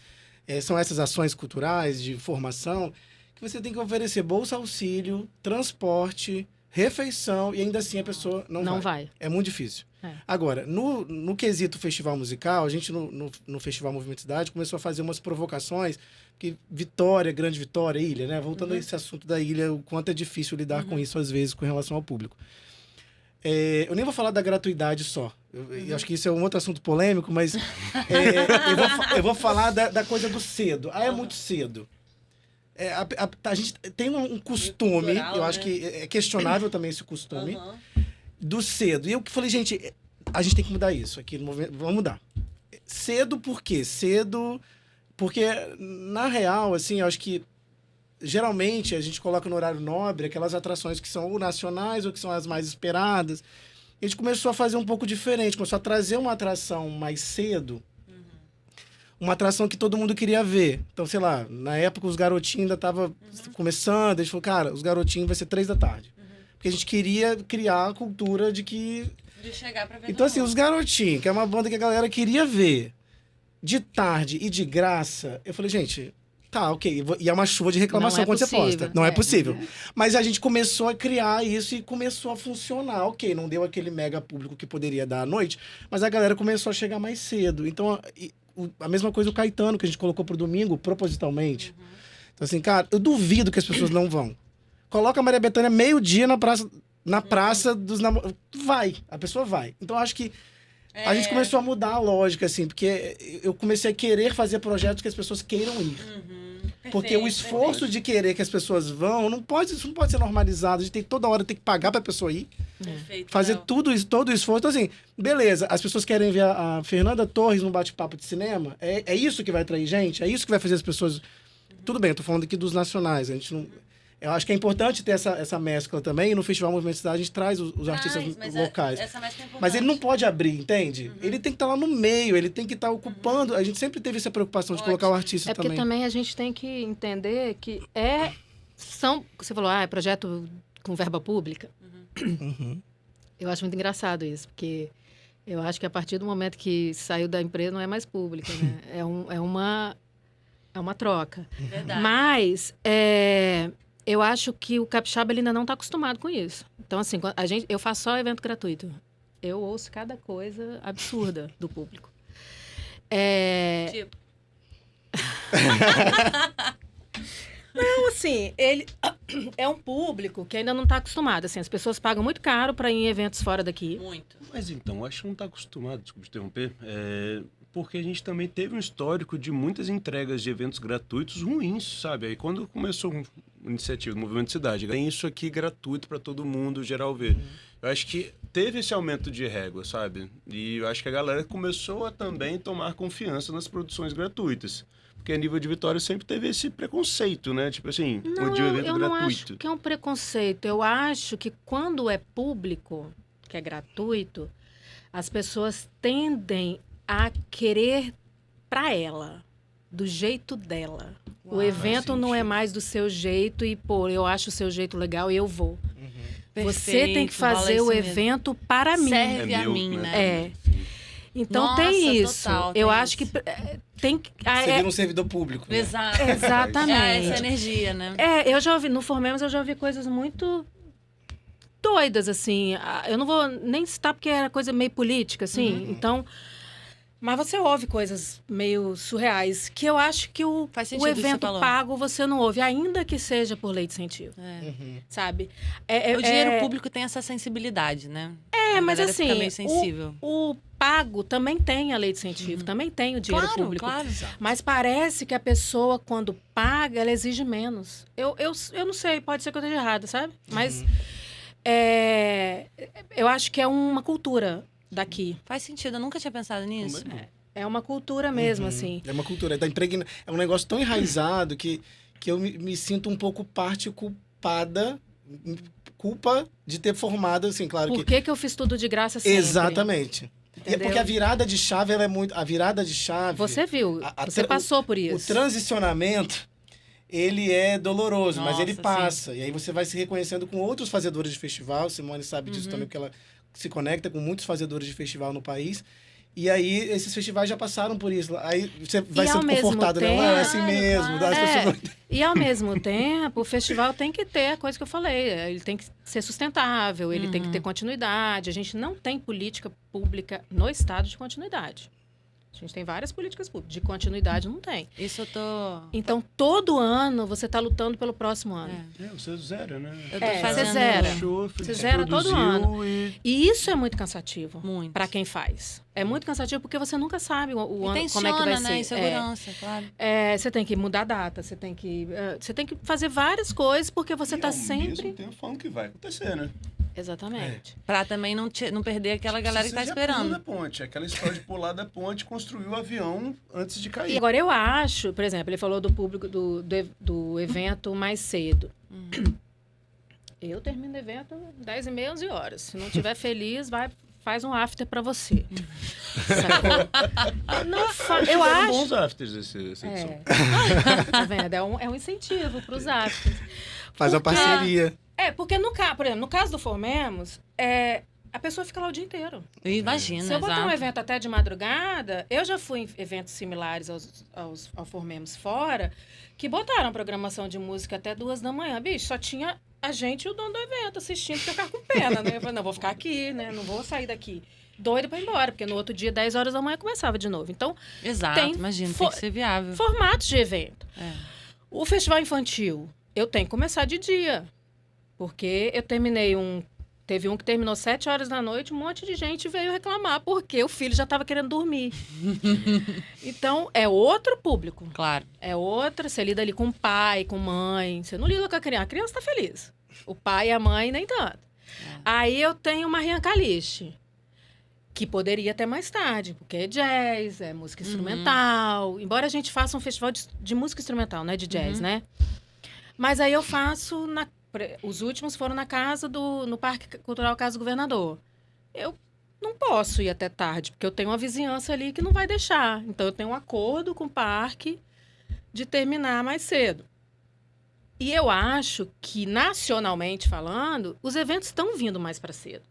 são essas ações culturais de formação, que você tem que oferecer bolsa auxílio, transporte, refeição, e ainda assim a pessoa não vai. É muito difícil. Agora, no quesito festival musical, a gente no Festival Movimento Cidade começou a fazer umas provocações, que Vitória, Grande Vitória, Ilha, né? Voltando a esse assunto da ilha, o quanto é difícil lidar com isso, às vezes, com relação ao público. Eu nem vou falar da gratuidade só. Eu acho que isso é um outro assunto polêmico, mas eu vou falar da coisa do cedo. É muito cedo. A gente tem um costume, cultural, eu acho né? que é questionável também esse costume, Aham. do cedo. E eu que falei, gente, a gente tem que mudar isso aqui no movimento. Vamos mudar. Cedo por quê? Cedo porque, na real, assim, eu acho que geralmente a gente coloca no horário nobre aquelas atrações que são ou nacionais ou que são as mais esperadas. A gente começou a fazer um pouco diferente, começou a trazer uma atração mais cedo, uma atração que todo mundo queria ver. Então, sei lá, na época os garotinhos ainda estavam começando, a gente falou, cara, os garotinhos vai ser 3 da tarde. Porque a gente queria criar a cultura de que... De chegar pra ver Então, todo assim, mundo. os garotinhos, que é uma banda que a galera queria ver, de tarde e de graça, eu falei, gente... Tá, ok. E é uma chuva de reclamação Não é quando você possível. posta. Não é É. possível. Mas a gente começou a criar isso e começou a funcionar. Ok, não deu aquele mega público que poderia dar à noite, mas a galera começou a chegar mais cedo. Então, a mesma coisa o Caetano, que a gente colocou pro domingo, propositalmente. Então, assim, cara, eu duvido que as pessoas não vão. Coloca a Maria Bethânia meio-dia na praça dos namorados. Vai, a pessoa vai. Então, eu acho que a gente começou a mudar a lógica, assim, porque eu comecei a querer fazer projetos que as pessoas queiram ir. Porque o esforço de querer que as pessoas vão, isso não pode ser normalizado. A gente tem toda hora tem que pagar pra pessoa ir, Perfeito, fazer Léo. tudo isso, todo o esforço. Então, assim, beleza, as pessoas querem ver a Fernanda Torres num bate-papo de cinema. É isso que vai atrair gente? É isso que vai fazer as pessoas. Tudo bem, eu tô falando aqui dos nacionais. A gente não. Eu acho que é importante ter essa mescla também. E no Festival Movimento Cidade a gente traz os artistas Mas locais. Essa mescla é importante. Mas ele não pode abrir, entende? Ele tem que estar lá no meio, ele tem que estar ocupando. A gente sempre teve essa preocupação de colocar o artista É porque também. também a gente tem que entender que você falou, é projeto com verba pública. Uhum. Eu acho muito engraçado isso, porque eu acho que a partir do momento que saiu da empresa não é mais pública, né? É uma troca. Verdade. Mas eu acho que o capixaba ele ainda não está acostumado com isso. Então, assim, eu faço só evento gratuito. Eu ouço cada coisa absurda do público. Tipo, Então, assim, ele é um público que ainda não está acostumado. Assim, as pessoas pagam muito caro para ir em eventos fora daqui. muito. Mas então, acho que não está acostumado, desculpa te interromper, porque a gente também teve um histórico de muitas entregas de eventos gratuitos ruins, sabe? Aí quando começou a iniciativa do Movimento Cidade, tem isso aqui gratuito para todo mundo, geral ver. Eu acho que teve esse aumento de régua, sabe? E eu acho que a galera começou a também tomar confiança nas produções gratuitas. Porque a nível de Vitória sempre teve esse preconceito, né? Tipo assim, Não, de um evento eu não gratuito. acho que é um preconceito. Eu acho que quando é público, que é gratuito, as pessoas tendem a querer para ela, do jeito dela. O Uau. evento Faz não é sentido. mais do seu jeito e, pô, eu acho o seu jeito legal e eu vou. Você tem que Perfeito, fala fazer isso o mesmo. evento para mim. Serve É a meu, mim, né? né? É. Então Nossa, tem isso. total, eu tem acho isso. que tem que. Você vira um servidor público. Né? Exato. Exatamente. É essa energia, né? Eu já ouvi, no Formemos eu já ouvi coisas muito doidas, assim. Eu não vou nem citar porque era coisa meio política, assim. Então, mas você ouve coisas meio surreais, que eu acho que Faz o sentido isso que você evento falou. pago você não ouve, ainda que seja por lei de incentivo, sabe? O dinheiro público tem essa sensibilidade, né? A mas galera assim, fica meio sensível. o pago também tem a lei de incentivo, também tem o dinheiro Claro, público. claro. Mas parece que a pessoa, quando paga, ela exige menos. Eu não sei, pode ser que eu esteja errada, sabe? Mas eu acho que é uma cultura daqui. Faz sentido, eu nunca tinha pensado nisso. É uma cultura mesmo, assim. É uma cultura, é um negócio tão enraizado que eu me sinto um pouco parte culpa de ter formado, assim, claro Por que... que eu fiz tudo de graça sempre? Exatamente. E é Entendeu? porque a virada de chave, ela é muito... A virada de chave... Você viu, você tra- passou por O isso. transicionamento, ele é doloroso, mas ele Nossa, passa. E aí você vai se reconhecendo com outros fazedores de festival. Simone sabe disso também, porque ela se conecta com muitos fazedores de festival no país. E aí, esses festivais já passaram por isso. Aí você vai ao sendo mesmo confortado, né? tempo- Ah, é assim mesmo. Claro. As pessoas não- E ao mesmo tempo, o festival tem que ter a coisa que eu falei. Ele tem que ser sustentável, ele tem que ter continuidade. A gente não tem política pública no estado de continuidade. A gente tem várias políticas públicas. De continuidade, não tem. Isso eu tô. Então, todo ano, você está lutando pelo próximo ano. Você zera, né? Eu tô Você fazendo. zera. Show, Você zera todo produziu ano. E... E isso é muito cansativo. Muito. Para quem faz. É muito cansativo porque você nunca sabe o E ano, tensiona, como é que vai ser. né? Insegurança, claro. Você tem que mudar a data, você tem que fazer várias coisas porque você está ao sempre... mesmo tempo falando que vai acontecer, né? Exatamente. Pra também não perder aquela galera que tá Você já pula esperando. da ponte. Aquela história de pular da ponte, construir o avião antes de cair. E agora eu acho, por exemplo, ele falou do público do evento mais cedo. Eu termino o evento 10h30, 11 horas. Se não estiver feliz, faz um after pra você. Sacou? Eu Tiveram acho. bons afters essa edição. Tá vendo? É um incentivo pros afters. Faz a parceria. Porque por exemplo, no caso do Formemos, a pessoa fica lá o dia inteiro. Imagina, Se eu botar um exato. evento até de madrugada, eu já fui em eventos similares ao Formemos fora, que botaram programação de música até 2h. Bicho, só tinha a gente e o dono do evento assistindo, ficar com pena, né? Eu falei, não, vou ficar aqui, né? Não vou sair daqui. Doido pra ir embora, porque no outro dia, 10h começava de novo. Então, Exato, tem imagina, tem que ser viável. formatos de evento. É. O festival infantil, eu tenho que começar de dia. Porque eu terminei Teve um que terminou 7h, um monte de gente veio reclamar, porque o filho já estava querendo dormir. Então, é outro público. Claro. É outra, você lida ali com o pai, com mãe. Você não lida com a criança está feliz. O pai e a mãe, nem tanto. Aí eu tenho Marian Calixte, que poderia até mais tarde, porque é jazz, é música instrumental. Embora a gente faça um festival de música instrumental, né? De jazz, né? Mas aí eu faço... Os últimos foram no Parque Cultural Casa do Governador. Eu não posso ir até tarde, porque eu tenho uma vizinhança ali que não vai deixar. Então, eu tenho um acordo com o parque de terminar mais cedo. E eu acho que, nacionalmente falando, os eventos estão vindo mais para cedo.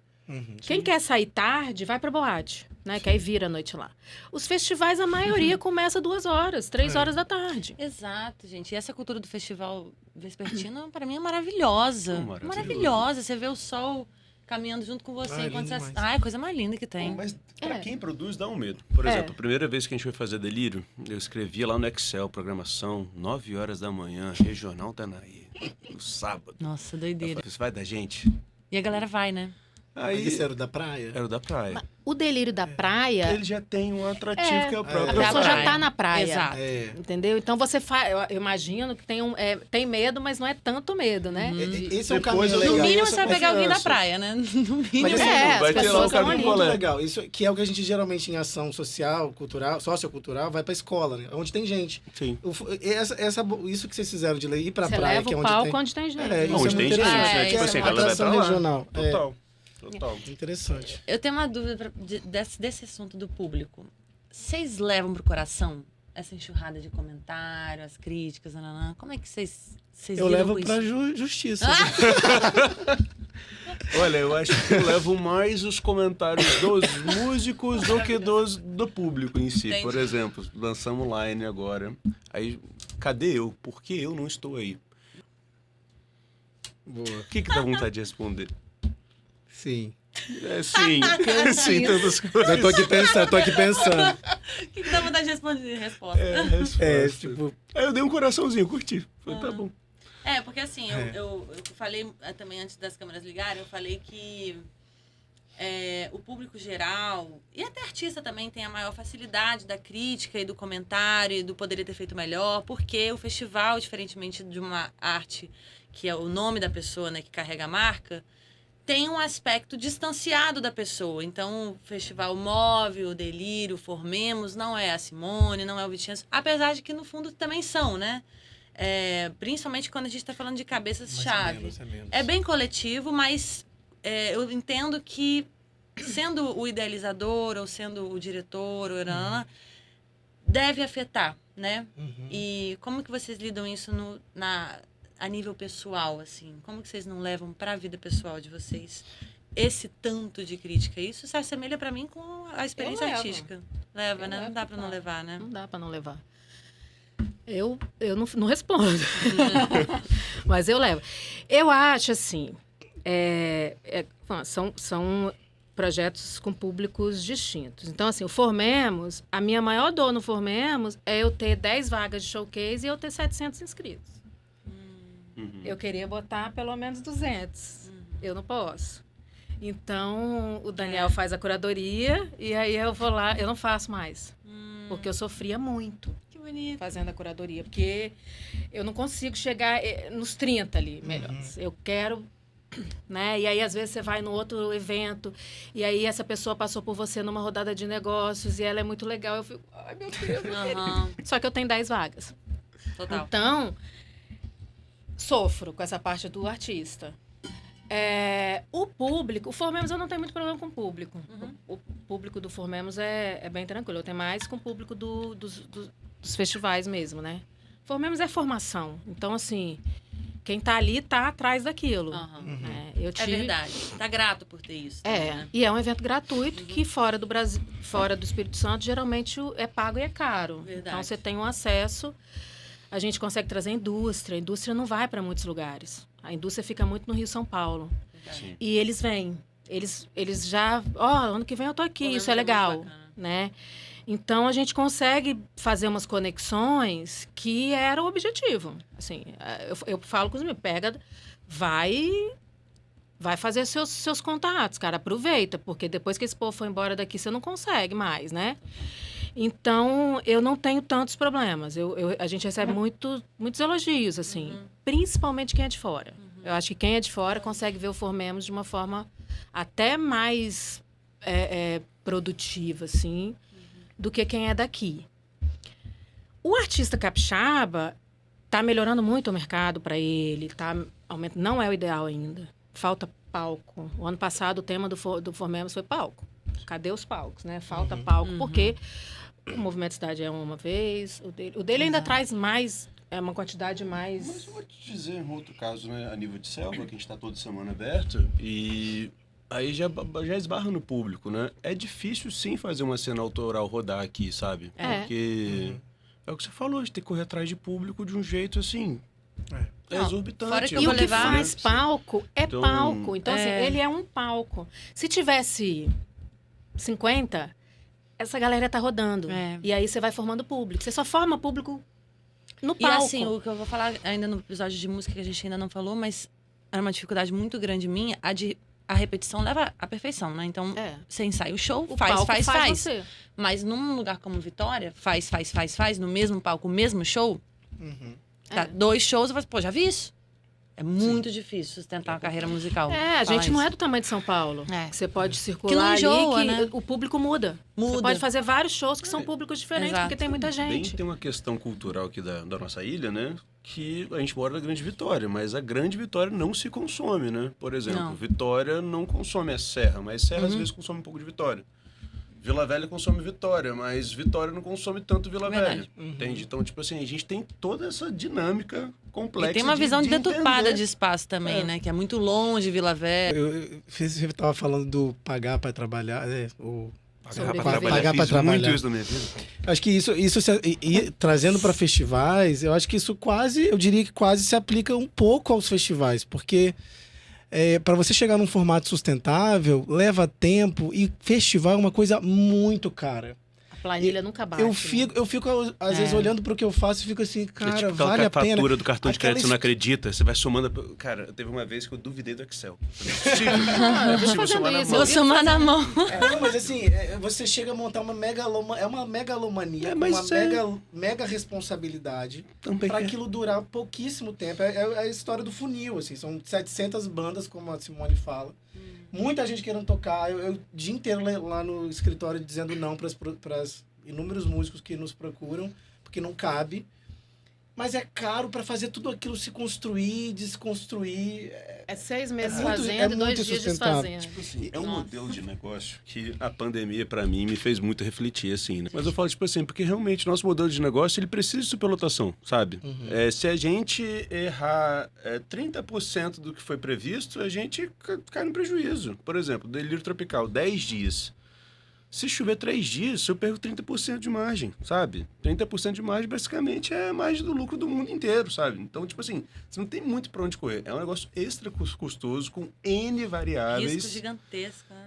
Quem quer sair tarde, vai para boate, né? Que aí vira a noite lá. Os festivais, a maioria começa 2h, 3h da tarde. Exato, gente. E essa cultura do festival vespertino, para mim, é maravilhosa. Maravilhoso. Maravilhosa. Você vê o sol caminhando junto com você enquanto lindo você... demais. É a coisa mais linda que tem. Mas pra É. quem produz, dá um medo. Por exemplo, a primeira vez que a gente foi fazer Delírio, eu escrevia lá no Excel, programação, 9h, Regional Tanaí, no sábado. Nossa, Eu doideira. falei, isso vai da gente? E a galera vai, né? Aí, Mas esse era o da praia? era o da praia. O delírio da praia, Ele já tem um atrativo que é o a próprio pessoa já praia. tá na praia. Exato. É. Entendeu? Então você faz. Eu imagino que tem medo, mas não é tanto medo, né? Esse é um Depois caminho eu- legal. No mínimo, essa você vai pegar alguém da confiança. praia, né? No mínimo. Mas assim, as vai ter lá pessoas o são caminho ali. muito bolé. legal. Isso que é o que a gente geralmente em ação social, cultural, sociocultural, vai pra escola, né? Onde tem gente. Sim. Isso que vocês fizeram de ir pra Você praia, leva que é o onde palco tem... onde tem gente. É, isso Onde é tem muito gente, interessante. né? Que Tipo é assim, a uma galera vai atração pra lá. regional. É, Total. interessante. Eu tenho uma dúvida desse assunto do público. Vocês levam pro coração essa enxurrada de comentários, as críticas, nananã? Como é que vocês Eu lidam levo com pra isso? justiça. Olha, eu acho que eu levo mais os comentários dos músicos do que do público em si. Entendi. Por exemplo, lançamos Line agora. Aí, cadê eu? Por que eu não estou aí? Boa. O que dá vontade de responder? Sim. Sim, sim, tantas coisas. Eu tô aqui pensando. O que dá vontade de responder? Resposta. Tipo, Aí eu dei um coraçãozinho, curti. Falei, tá bom. É, porque assim, eu falei também antes das câmeras ligarem, eu falei que o público geral, e até artista também, tem a maior facilidade da crítica e do comentário, e do poderia ter feito melhor, porque o festival, diferentemente de uma arte que é o nome da pessoa, né, que carrega a marca, tem um aspecto distanciado da pessoa. Então, o festival move o Delírio, Formemos, não é a Simone, não é o Vicenço, apesar de que, no fundo, também são, né? Principalmente quando a gente está falando de cabeças-chave. É bem coletivo, mas eu entendo que, sendo o idealizador ou sendo o diretor, deve afetar, né? E como que vocês lidam isso a nível pessoal, assim? Como que vocês não levam para a vida pessoal de vocês esse tanto de crítica? Isso se assemelha para mim com a experiência levo. artística. Leva, Eu né? Não levo, dá para não claro. levar, né? Não dá pra não levar. Eu não respondo. Mas eu levo. Eu acho assim, são projetos com públicos distintos. Então, assim, o Formemos, a minha maior dor no Formemos é eu ter 10 vagas de showcase e eu ter 700 inscritos. Eu queria botar pelo menos 200. Eu não posso. Então, o Daniel faz a curadoria e aí eu vou lá, eu não faço mais. Porque eu sofria muito. Que bonito. Fazendo a curadoria. Porque eu não consigo chegar nos 30 ali, melhores. Eu quero... Né? E aí, às vezes, você vai no outro evento e aí essa pessoa passou por você numa rodada de negócios e ela é muito legal. Eu fico, ai, meu Deus. Só que eu tenho 10 vagas. Total. Então, sofro com essa parte do artista. O público, o Formemos eu não tenho muito problema com o público. O público do Formemos é bem tranquilo. Eu tenho mais com o público dos festivais mesmo, né? Formemos é formação. Então, assim... Quem tá ali tá atrás daquilo. É verdade. Tá grato por ter isso. Também, né? E é um evento gratuito que fora do Brasil, fora do Espírito Santo, geralmente é pago e é caro. Verdade. Então você tem um acesso. A gente consegue trazer indústria. A indústria não vai para muitos lugares. A indústria fica muito no Rio São Paulo. Sim. E eles vêm. Eles já... ano que vem eu tô aqui, isso é legal. Né? Então, a gente consegue fazer umas conexões que era o objetivo. Assim, eu falo com os meus, vai fazer seus contatos, cara, aproveita, porque depois que esse povo for embora daqui, você não consegue mais, né? Então, eu não tenho tantos problemas. A gente recebe muitos elogios, assim, principalmente quem é de fora. Eu acho que quem é de fora consegue ver o Formemos de uma forma até mais produtiva, assim, do que quem é daqui. O artista capixaba está melhorando muito o mercado para ele, não é o ideal ainda. Falta palco. O ano passado o tema do Formemos foi palco. Cadê os palcos, né? Falta palco, porque o Movimento Cidade é uma vez, o dele ainda traz mais, uma quantidade mais... Mas eu vou te dizer, um outro caso, né? A nível de Selva, que a gente está toda semana aberto, e... Aí já esbarra no público, né? É difícil, sim, fazer uma cena autoral rodar aqui, sabe? Porque é o que você falou, de ter que correr atrás de público de um jeito, assim... É exorbitante. Fora que E o que levar, faz palco é palco. Então, assim, ele é um palco. Se tivesse 50, essa galera tá rodando. E aí você vai formando público. Você só forma público no palco. E assim, o que eu vou falar ainda no episódio de música que a gente ainda não falou, mas era uma dificuldade muito grande minha, a repetição leva à perfeição, né? Então, você ensaia o show, faz. Você. Mas num lugar como Vitória, faz, no mesmo palco, o mesmo show, tá, 2 shows, eu falo, pô, já vi isso? É muito difícil sustentar uma carreira musical. A gente não é do tamanho de São Paulo. Que você pode circular que não enjoa, ali, né? O público muda. Você pode fazer vários shows que são públicos diferentes, Exato. porque tem muita gente. Tem uma questão cultural aqui da nossa ilha, né? Que a gente mora na Grande Vitória, mas a Grande Vitória não se consome, né? Por exemplo, Vitória não consome a Serra, mas Serra às vezes consome um pouco de Vitória. Vila Velha consome Vitória, mas Vitória não consome tanto Vila Velha. Entende? Então, tipo assim, a gente tem toda essa dinâmica complexa. E tem uma visão deturpada entender. de espaço também, né? Que é muito longe, Vila Velha. Eu tava falando do pagar para trabalhar, Pagar pra trabalhar. Muito isso na minha vida. Acho que isso trazendo para festivais, eu acho que isso eu diria que quase se aplica um pouco aos festivais, porque para você chegar num formato sustentável, leva tempo e festival é uma coisa muito cara. A planilha nunca bate. Eu fico às vezes, olhando para o que eu faço e fico assim, cara, tipo, vale a pena. fatura do cartão de crédito, você não acredita, você vai somando... Cara, teve uma vez que eu duvidei do Excel. Não é possível somar na mão. Vou somar na mão. Não, mas assim, você chega a montar uma megalomania, uma mega responsabilidade para aquilo durar pouquíssimo tempo. É a história do funil, assim, são 700 bandas, como a Simone fala. Muita gente querendo tocar, eu o dia inteiro lá no escritório dizendo não para inúmeros músicos que nos procuram, porque não cabe. Mas é caro para fazer tudo aquilo se construir, desconstruir. 6 meses fazendo e 2 dias desfazendo. Tipo assim, um modelo de negócio que a pandemia, para mim, me fez muito refletir, assim, né? Mas eu falo, tipo assim, porque realmente o nosso modelo de negócio, ele precisa de superlotação, sabe? Se a gente errar 30% do que foi previsto, a gente cai no prejuízo. Por exemplo, delírio tropical, 10 dias. Se chover 3 dias, eu perco 30% de margem, sabe? 30% de margem, basicamente, é a margem do lucro do mundo inteiro, sabe? Então, tipo assim, você não tem muito pra onde correr. É um negócio extra custoso, com N variáveis. Risco gigantesco, né?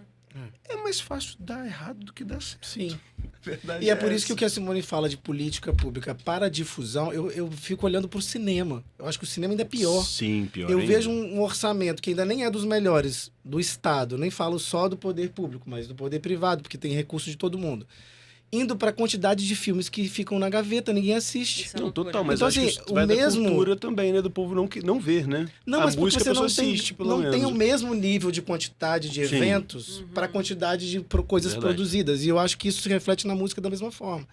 É mais fácil dar errado do que dar certo. Sim. A verdade E é por isso que essa. o que a Simone fala de política pública para difusão, eu fico olhando pro cinema. Eu acho que o cinema ainda é pior. Sim, pior Eu ainda. vejo um orçamento que ainda nem é dos melhores do Estado, nem falo só do poder público, mas do poder privado, porque tem recurso de todo mundo. Indo para a quantidade de filmes que ficam na gaveta, ninguém assiste. Isso é Não, loucura. total, mas Então, acho assim, que isso o vai mesmo- da cultura também, né? Do povo não ver, né? Não, a mas porque música você a pessoa não tem, assiste, pelo não menos. tem o mesmo nível de quantidade de Sim. eventos para a quantidade de coisas Verdade. produzidas. E eu acho que isso se reflete na música da mesma forma.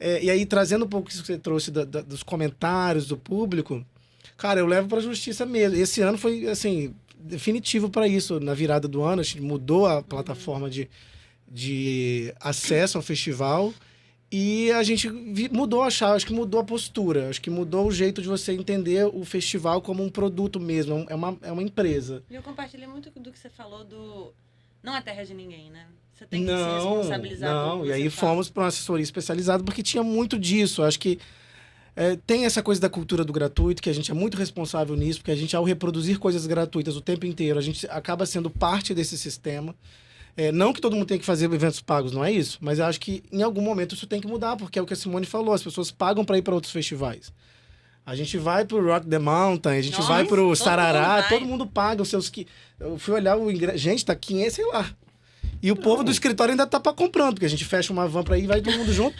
E aí, trazendo um pouco isso que você trouxe dos comentários do público, cara, eu levo para a justiça mesmo. Esse ano foi, assim, definitivo para isso. Na virada do ano, a gente mudou a plataforma de acesso ao festival. E a gente mudou a chave, acho que mudou a postura, acho que mudou o jeito de você entender o festival como um produto mesmo, é uma empresa. E eu compartilhei muito do que você falou do... Não é terra de ninguém, né? Você tem que se Não, responsabilizar pelo não, que e aí você fala. fomos para uma assessoria especializada porque tinha muito disso, acho que tem essa coisa da cultura do gratuito, que a gente é muito responsável nisso, porque a gente, ao reproduzir coisas gratuitas o tempo inteiro, a gente acaba sendo parte desse sistema. Não que todo mundo tenha que fazer eventos pagos, não é isso. Mas eu acho que em algum momento isso tem que mudar, porque é o que a Simone falou, as pessoas pagam para ir para outros festivais. A gente vai pro Rock the Mountain, a gente Nossa, vai pro todo Sarará, mundo vai. todo mundo paga os seus... Eu fui olhar o ingresso, gente, tá 500, sei lá. E o povo do escritório ainda tá comprando, porque a gente fecha uma van para ir, vai todo mundo junto,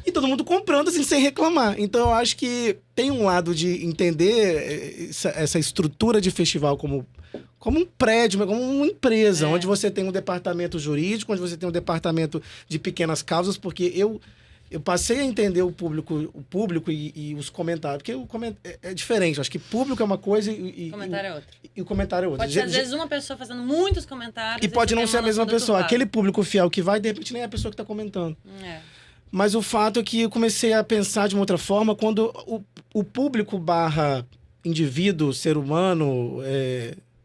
e todo mundo comprando, assim, sem reclamar. Então eu acho que tem um lado de entender essa estrutura de festival como um prédio, como uma empresa, onde você tem um departamento jurídico, onde você tem um departamento de pequenas causas, porque eu passei a entender o público e os comentários, porque é diferente. Eu acho que público é uma coisa O comentário é outro. e o comentário é outra. Pode ser, às vezes, uma pessoa fazendo muitos comentários. E pode você não tem ser a uma mesma noção pessoa. deturpada. Aquele público fiel que vai, de repente, nem é a pessoa que está comentando. É. Mas o fato é que eu comecei a pensar de uma outra forma quando o público barra indivíduo, ser humano,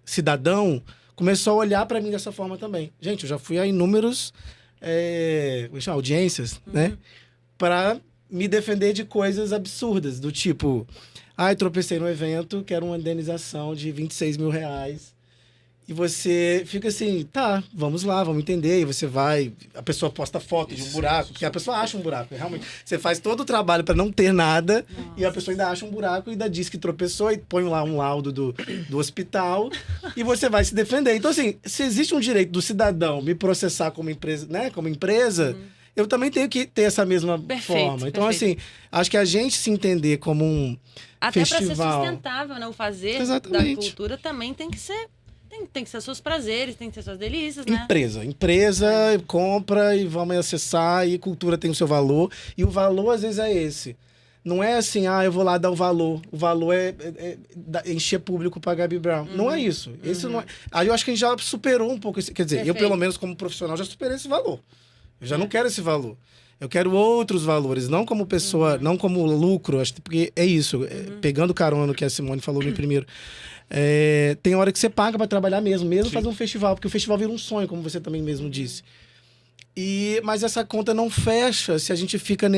cidadão, começou a olhar para mim dessa forma também. Gente, eu já fui a inúmeros audiências, né? Para me defender de coisas absurdas, do tipo... tropecei no evento, quero uma indenização de 26 mil reais. E você fica assim, tá, vamos lá, vamos entender. E você vai, a pessoa posta foto de um buraco, porque a pessoa acha um buraco, realmente. Você faz todo o trabalho para não ter nada, e a pessoa ainda acha um buraco e ainda diz que tropeçou e põe lá um laudo do hospital e você vai se defender. Então, assim, se existe um direito do cidadão me processar como empresa, né, como empresa, eu também tenho que ter essa mesma forma. Então, perfeito. assim, acho que a gente se entender como um Até festival... para ser sustentável, né? O fazer Exatamente. da cultura também tem que ser... Tem que ser seus prazeres, tem que ser suas delícias, né? Empresa compra e vamos acessar, e cultura tem o seu valor. E o valor, às vezes, é esse. Não é assim, eu vou lá dar o valor. O valor é encher público para Gabi Brown. Não é isso. Esse não é... Aí eu acho que a gente já superou um pouco. Quer dizer, eu, pelo menos, como profissional, já superei esse valor. Eu já não quero esse valor. Eu quero outros valores, não como pessoa, não como lucro. Acho que porque é isso. Pegando carona no que a Simone falou no primeiro. Tem hora que você paga para trabalhar mesmo fazer um festival, porque o festival vira um sonho, como você também mesmo disse. Mas essa conta não fecha se a gente fica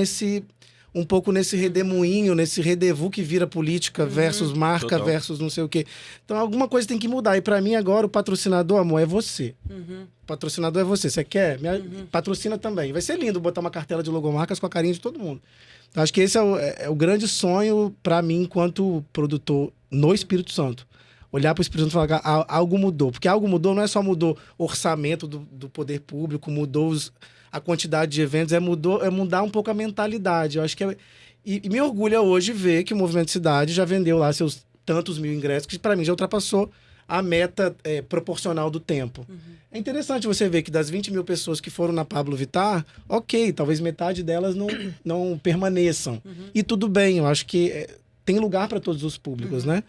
um pouco nesse redemoinho, nesse redevous que vira política versus marca, Total. versus não sei o quê. Então alguma coisa tem que mudar. E para mim agora o patrocinador, amor, é você. O patrocinador é você. Você quer? Patrocina também. Vai ser lindo botar uma cartela de logomarcas com a carinha de todo mundo. Então, acho que esse é o grande sonho para mim enquanto produtor no Espírito Santo. Olhar para o Espírito Santo e falar que algo mudou. Porque algo mudou, não é só mudou o orçamento do poder público, mudou a quantidade de eventos, é mudar um pouco a mentalidade. Eu acho que e me orgulha hoje ver que o Movimento Cidade já vendeu lá seus tantos mil ingressos, que para mim já ultrapassou a meta proporcional do tempo. É interessante você ver que das 20 mil pessoas que foram na Pablo Vittar, ok, talvez metade delas não permaneçam. E tudo bem, eu acho que tem lugar para todos os públicos, né?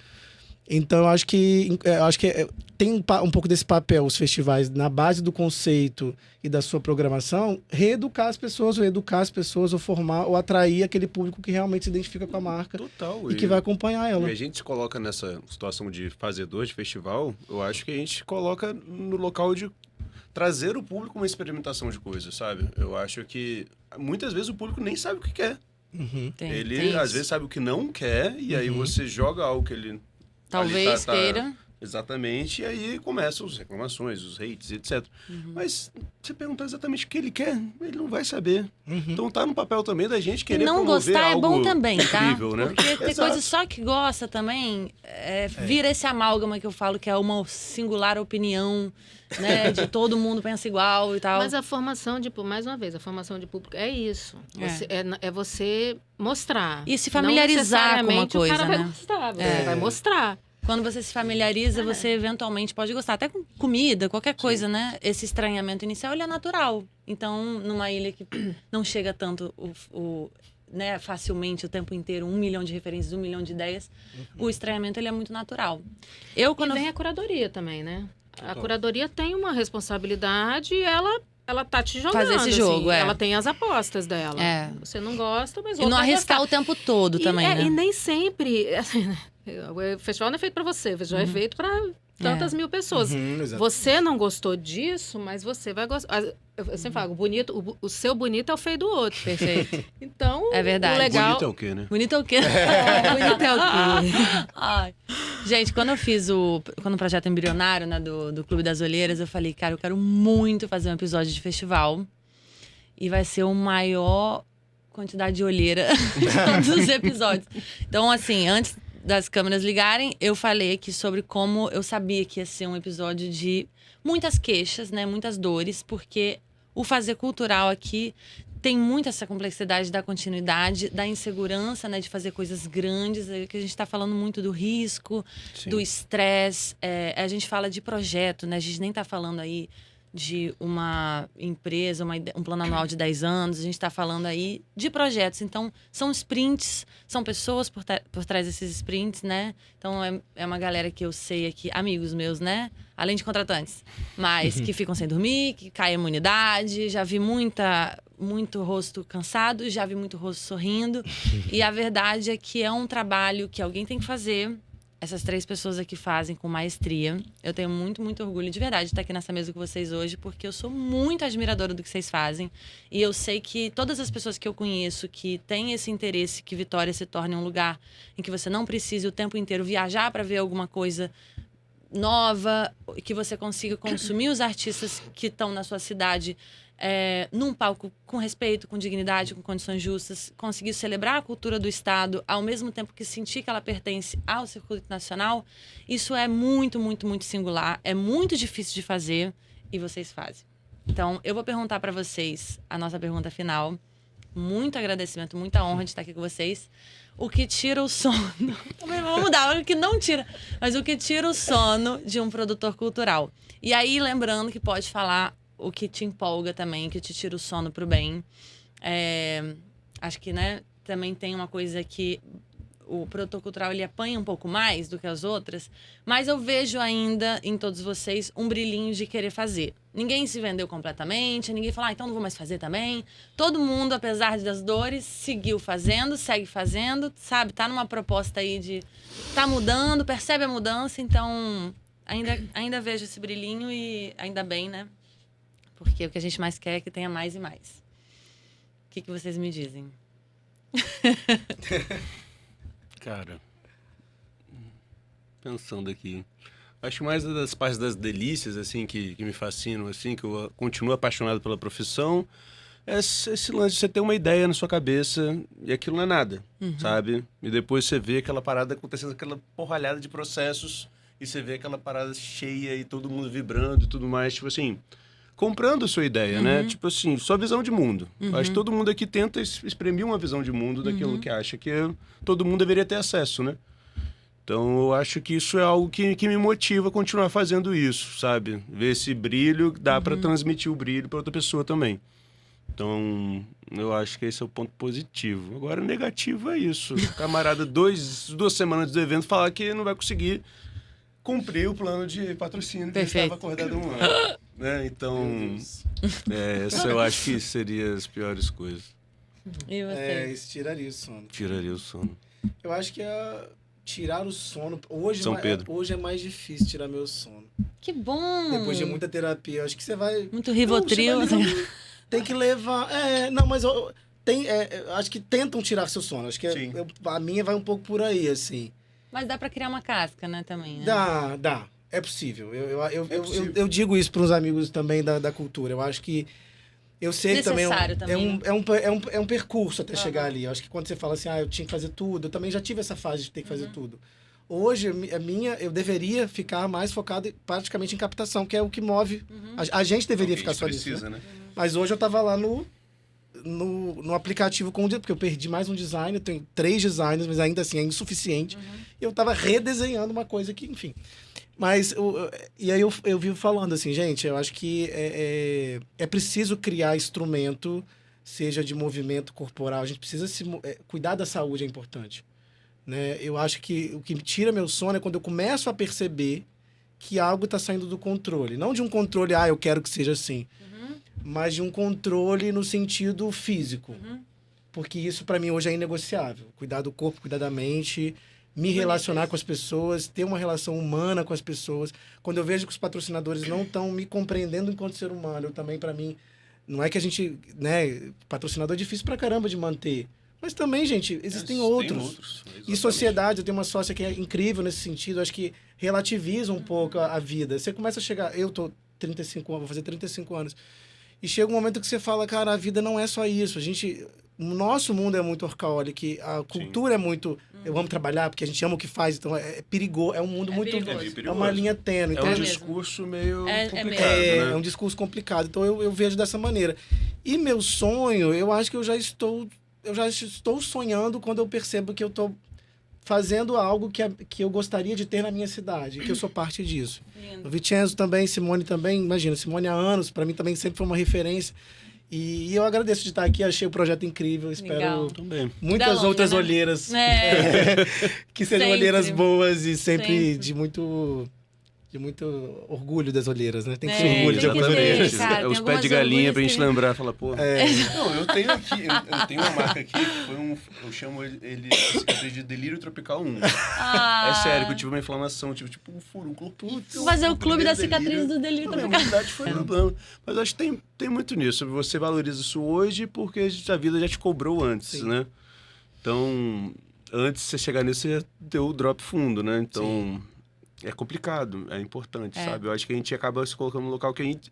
Então, eu acho que tem um pouco desse papel, os festivais, na base do conceito e da sua programação, reeducar as pessoas, ou formar, ou atrair aquele público que realmente se identifica com a marca. Total. E que vai acompanhar ela. E a gente se coloca nessa situação de fazedor de festival, eu acho que a gente coloca no local de trazer o público uma experimentação de coisas, sabe? Eu acho que muitas vezes o público nem sabe o que quer. Ele, às vezes, sabe o que não quer, e aí você joga algo que ele... Talvez tá queira. exatamente, e aí começam as reclamações, os hates, etc. Mas você perguntar exatamente o que ele quer, ele não vai saber. Então tá no papel também da gente E querer não promover gostar é algo bom também, tá? incrível, né? Porque ter Exato. coisa só que gosta também, vira esse amálgama que eu falo que é uma singular opinião, né? De todo mundo pensa igual e tal. Mas a formação mais uma vez, a formação de público é isso. É você mostrar. E se Não familiarizar com uma necessariamente coisa, o cara né? vai gostar, você vai mostrar. Quando você se familiariza, você eventualmente pode gostar. Até com comida, qualquer coisa, né? Esse estranhamento inicial, ele é natural. Então, numa ilha que não chega tanto né, facilmente o tempo inteiro, 1 milhão de referências, 1 milhão de ideias, o estranhamento, ele é muito natural. E vem a curadoria também, né? A curadoria tem uma responsabilidade e ela tá te jogando. Fazer esse jogo, assim. Ela tem as apostas dela. É. Você não gosta, mas E não vai arriscar gostar. o tempo todo também, né? E nem sempre... Assim, né? O festival não é feito para você, o festival é feito para tantas mil pessoas. Exato. Você não gostou disso, mas você vai gostar. Eu sempre falo, o seu bonito é o feio do outro. Perfeito. Então, É verdade. o legal... Bonito é o quê, né? Bonito é o quê? Bonito é o quê? Ai. Gente, quando eu fiz quando o projeto embrionário, né, do Clube das Olheiras, eu falei, cara, eu quero muito fazer um episódio de festival. E vai ser o maior quantidade de olheira de todos os episódios. Então, assim, antes das câmeras ligarem, eu falei aqui sobre como eu sabia que ia ser um episódio de muitas queixas, né? Muitas dores, porque o fazer cultural aqui tem muito essa complexidade da continuidade, da insegurança, né? De fazer coisas grandes, que a gente está falando muito do risco, do estresse. A gente fala de projeto, né? A gente nem está falando aí de uma empresa, um plano anual de 10 anos. A gente está falando aí de projetos. Então, são sprints, são pessoas por trás desses sprints, né? Então, é uma galera que eu sei aqui, amigos meus, né? Além de contratantes. Mas que ficam sem dormir, que cai a imunidade. Já vi muito rosto cansado, já vi muito rosto sorrindo. E a verdade é que é um trabalho que alguém tem que fazer. Essas 3 pessoas aqui fazem com maestria. Eu tenho muito, muito orgulho de verdade de estar aqui nessa mesa com vocês hoje, porque eu sou muito admiradora do que vocês fazem. E eu sei que todas as pessoas que eu conheço que têm esse interesse que Vitória se torne um lugar em que você não precise o tempo inteiro viajar para ver alguma coisa nova, que você consiga consumir os artistas que estão na sua cidade num palco com respeito, com dignidade, com condições justas, conseguir celebrar a cultura do Estado, ao mesmo tempo que sentir que ela pertence ao circuito nacional, isso é muito, muito, muito singular, é muito difícil de fazer e vocês fazem. Então, eu vou perguntar para vocês a nossa pergunta final. Muito agradecimento, muita honra de estar aqui com vocês. O que tira o sono... Vamos mudar, o que não tira. Mas o que tira o sono de um produtor cultural. E aí, lembrando que pode falar o que te empolga também, que te tira o sono pro bem. Acho que, né, também tem uma coisa que o produtor cultural, ele apanha um pouco mais do que as outras, mas eu vejo ainda em todos vocês um brilhinho de querer fazer. Ninguém se vendeu completamente, ninguém falou, então não vou mais fazer também. Todo mundo, apesar das dores, seguiu fazendo, segue fazendo, sabe? Tá numa proposta aí de... Tá mudando, percebe a mudança, então ainda vejo esse brilhinho e ainda bem, né? Porque o que a gente mais quer é que tenha mais e mais. O que vocês me dizem? Cara, pensando aqui, acho que mais das partes das delícias, assim, que me fascinam, assim, que eu continuo apaixonado pela profissão, é esse lance de você ter uma ideia na sua cabeça e aquilo não é nada, sabe? E depois você vê aquela parada acontecendo, aquela porralhada de processos, e você vê aquela parada cheia e todo mundo vibrando e tudo mais, tipo assim... comprando a sua ideia, né? Tipo assim, sua visão de mundo. Acho que todo mundo aqui tenta exprimir uma visão de mundo daquilo que acha que todo mundo deveria ter acesso, né? Então, eu acho que isso é algo que me motiva a continuar fazendo isso, sabe? Ver esse brilho, dá para transmitir o brilho para outra pessoa também. Então, eu acho que esse é o ponto positivo. Agora, negativo é isso. O camarada, 2 semanas do evento, falar que não vai conseguir cumprir o plano de patrocínio que estava acordado há um ano. Né? Então, essa eu acho que seria as piores coisas. E você? Isso tiraria o sono. Tiraria o sono. Eu acho que tirar o sono... Hoje, São Pedro. Hoje é mais difícil tirar meu sono. Que bom! Depois de muita terapia, eu acho que você vai... Muito Rivotril. Tem que levar... mas acho que tentam tirar seu sono. Acho que a minha vai um pouco por aí, assim. Mas dá pra criar uma casca, né, também, né? Dá. É possível. possível. Eu digo isso para os amigos também da cultura. Eu acho que... Eu sei que também, Necessário também, né? é um percurso até chegar ali. Eu acho que quando você fala assim, eu tinha que fazer tudo, eu também já tive essa fase de ter que fazer tudo. Hoje, eu deveria ficar mais focado praticamente em captação, que é o que move. A gente deveria ficar só nisso. precisa, né? Mas hoje eu tava lá no aplicativo porque eu perdi mais um design, eu tenho 3 designers, mas ainda assim é insuficiente. E eu tava redesenhando uma coisa que, enfim. Mas, e aí eu vivo falando assim, gente, eu acho que é preciso criar instrumento, seja de movimento corporal, a gente precisa cuidar da saúde, é importante. Né? Eu acho que o que me tira meu sono é quando eu começo a perceber que algo está saindo do controle. Não de um controle, eu quero que seja assim, mas de um controle no sentido físico. Porque isso, para mim, hoje é inegociável. Cuidar do corpo, cuidar da mente... me relacionar com as pessoas, ter uma relação humana com as pessoas. Quando eu vejo que os patrocinadores não estão me compreendendo enquanto ser humano, eu também, para mim, não é que a gente, né, patrocinador é difícil pra caramba de manter. Mas também, gente, existem outros. E sociedade, eu tenho uma sócia que é incrível nesse sentido, acho que relativiza um pouco a vida. Você começa a chegar, eu tô 35 anos, vou fazer 35 anos, e chega um momento que você fala, cara, a vida não é só isso, o nosso mundo é muito orcaólico, a cultura é muito... Eu amo trabalhar porque a gente ama o que faz, então é perigoso, é um mundo muito... perigoso. É uma linha tênue. É Então, um discurso meio complicado, é né? um discurso complicado. Então eu vejo dessa maneira. E meu sonho, eu acho que eu já estou sonhando quando eu percebo que eu estou fazendo algo que eu gostaria de ter na minha cidade, que eu sou parte disso. O Vincenzo também, Simone também, imagina, Simone há anos, para mim também sempre foi uma referência. E eu agradeço de estar aqui, achei o projeto incrível, espero Também. muitas longa, outras né? olheiras, que sejam Sempre. olheiras boas e sempre, Sempre. de muito orgulho das olheiras, né? Tem que ter É, orgulho de tem que algumas ter, olheiras. cara. Os tem pés de algumas galinha orgulhas pra gente que- lembrar, falar, pô. Não, eu tenho aqui, eu tenho uma marca aqui que foi eu chamo ele cicatriz de delírio tropical 1. É sério, que eu tive uma inflamação, tipo um furúnculo. Vou fazer o clube da cicatriz do delírio Não, tropical. na verdade foi problema. Mas acho que tem muito nisso. Você valoriza isso hoje porque a vida já te cobrou antes, Sim. né? Então, antes de você chegar nisso, você já deu o drop fundo, né? Então, é complicado, é importante, sabe? Eu acho que a gente acaba se colocando no local que a gente...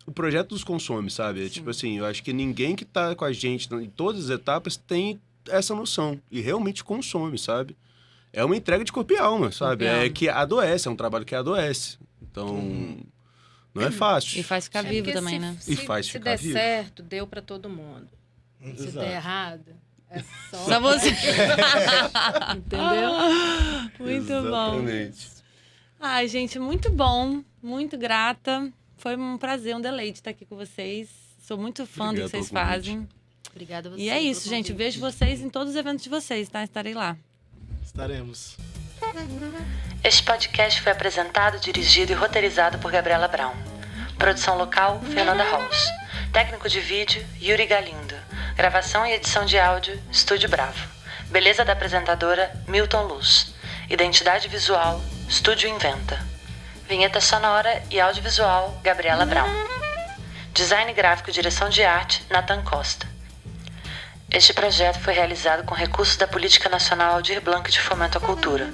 O projeto nos consome, sabe? É tipo assim, eu acho que ninguém que tá com a gente em todas as etapas tem essa noção. E realmente consome, sabe? É uma entrega de corpo e alma, sabe? Corpo e É alma. que adoece, é um trabalho que adoece. Então, não é fácil. E faz ficar vivo porque também, se, né? E faz se ficar der vivo. certo, deu pra todo mundo. Se Exato. der errado, é só... Só você. Entendeu? Muito bom. Exatamente. Ai, gente, muito bom. Muito grata. Foi um prazer, um deleite estar aqui com vocês. Sou muito fã do que Obrigado vocês pelo convite. fazem. Obrigada a você. E é isso, pelo gente. convite. Vejo vocês em todos os eventos de vocês, tá? Estarei lá. Estaremos. Este podcast foi apresentado, dirigido e roteirizado por Gabriela Brown. Produção local, Fernanda Halls. Técnico de vídeo, Yuri Galindo. Gravação e edição de áudio, Estúdio Bravo. Beleza da apresentadora, Milton Luz. Identidade visual, Estúdio Inventa. Vinheta sonora e audiovisual, Gabriela Brown. Design gráfico e direção de arte, Nathan Costa. Este projeto foi realizado com recursos da Política Nacional Aldir Blanc de Fomento à Cultura,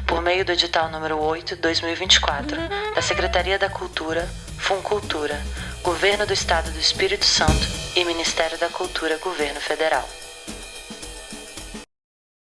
por meio do edital número 8/2024, da Secretaria da Cultura, Funcultura, Governo do Estado do Espírito Santo e Ministério da Cultura, Governo Federal.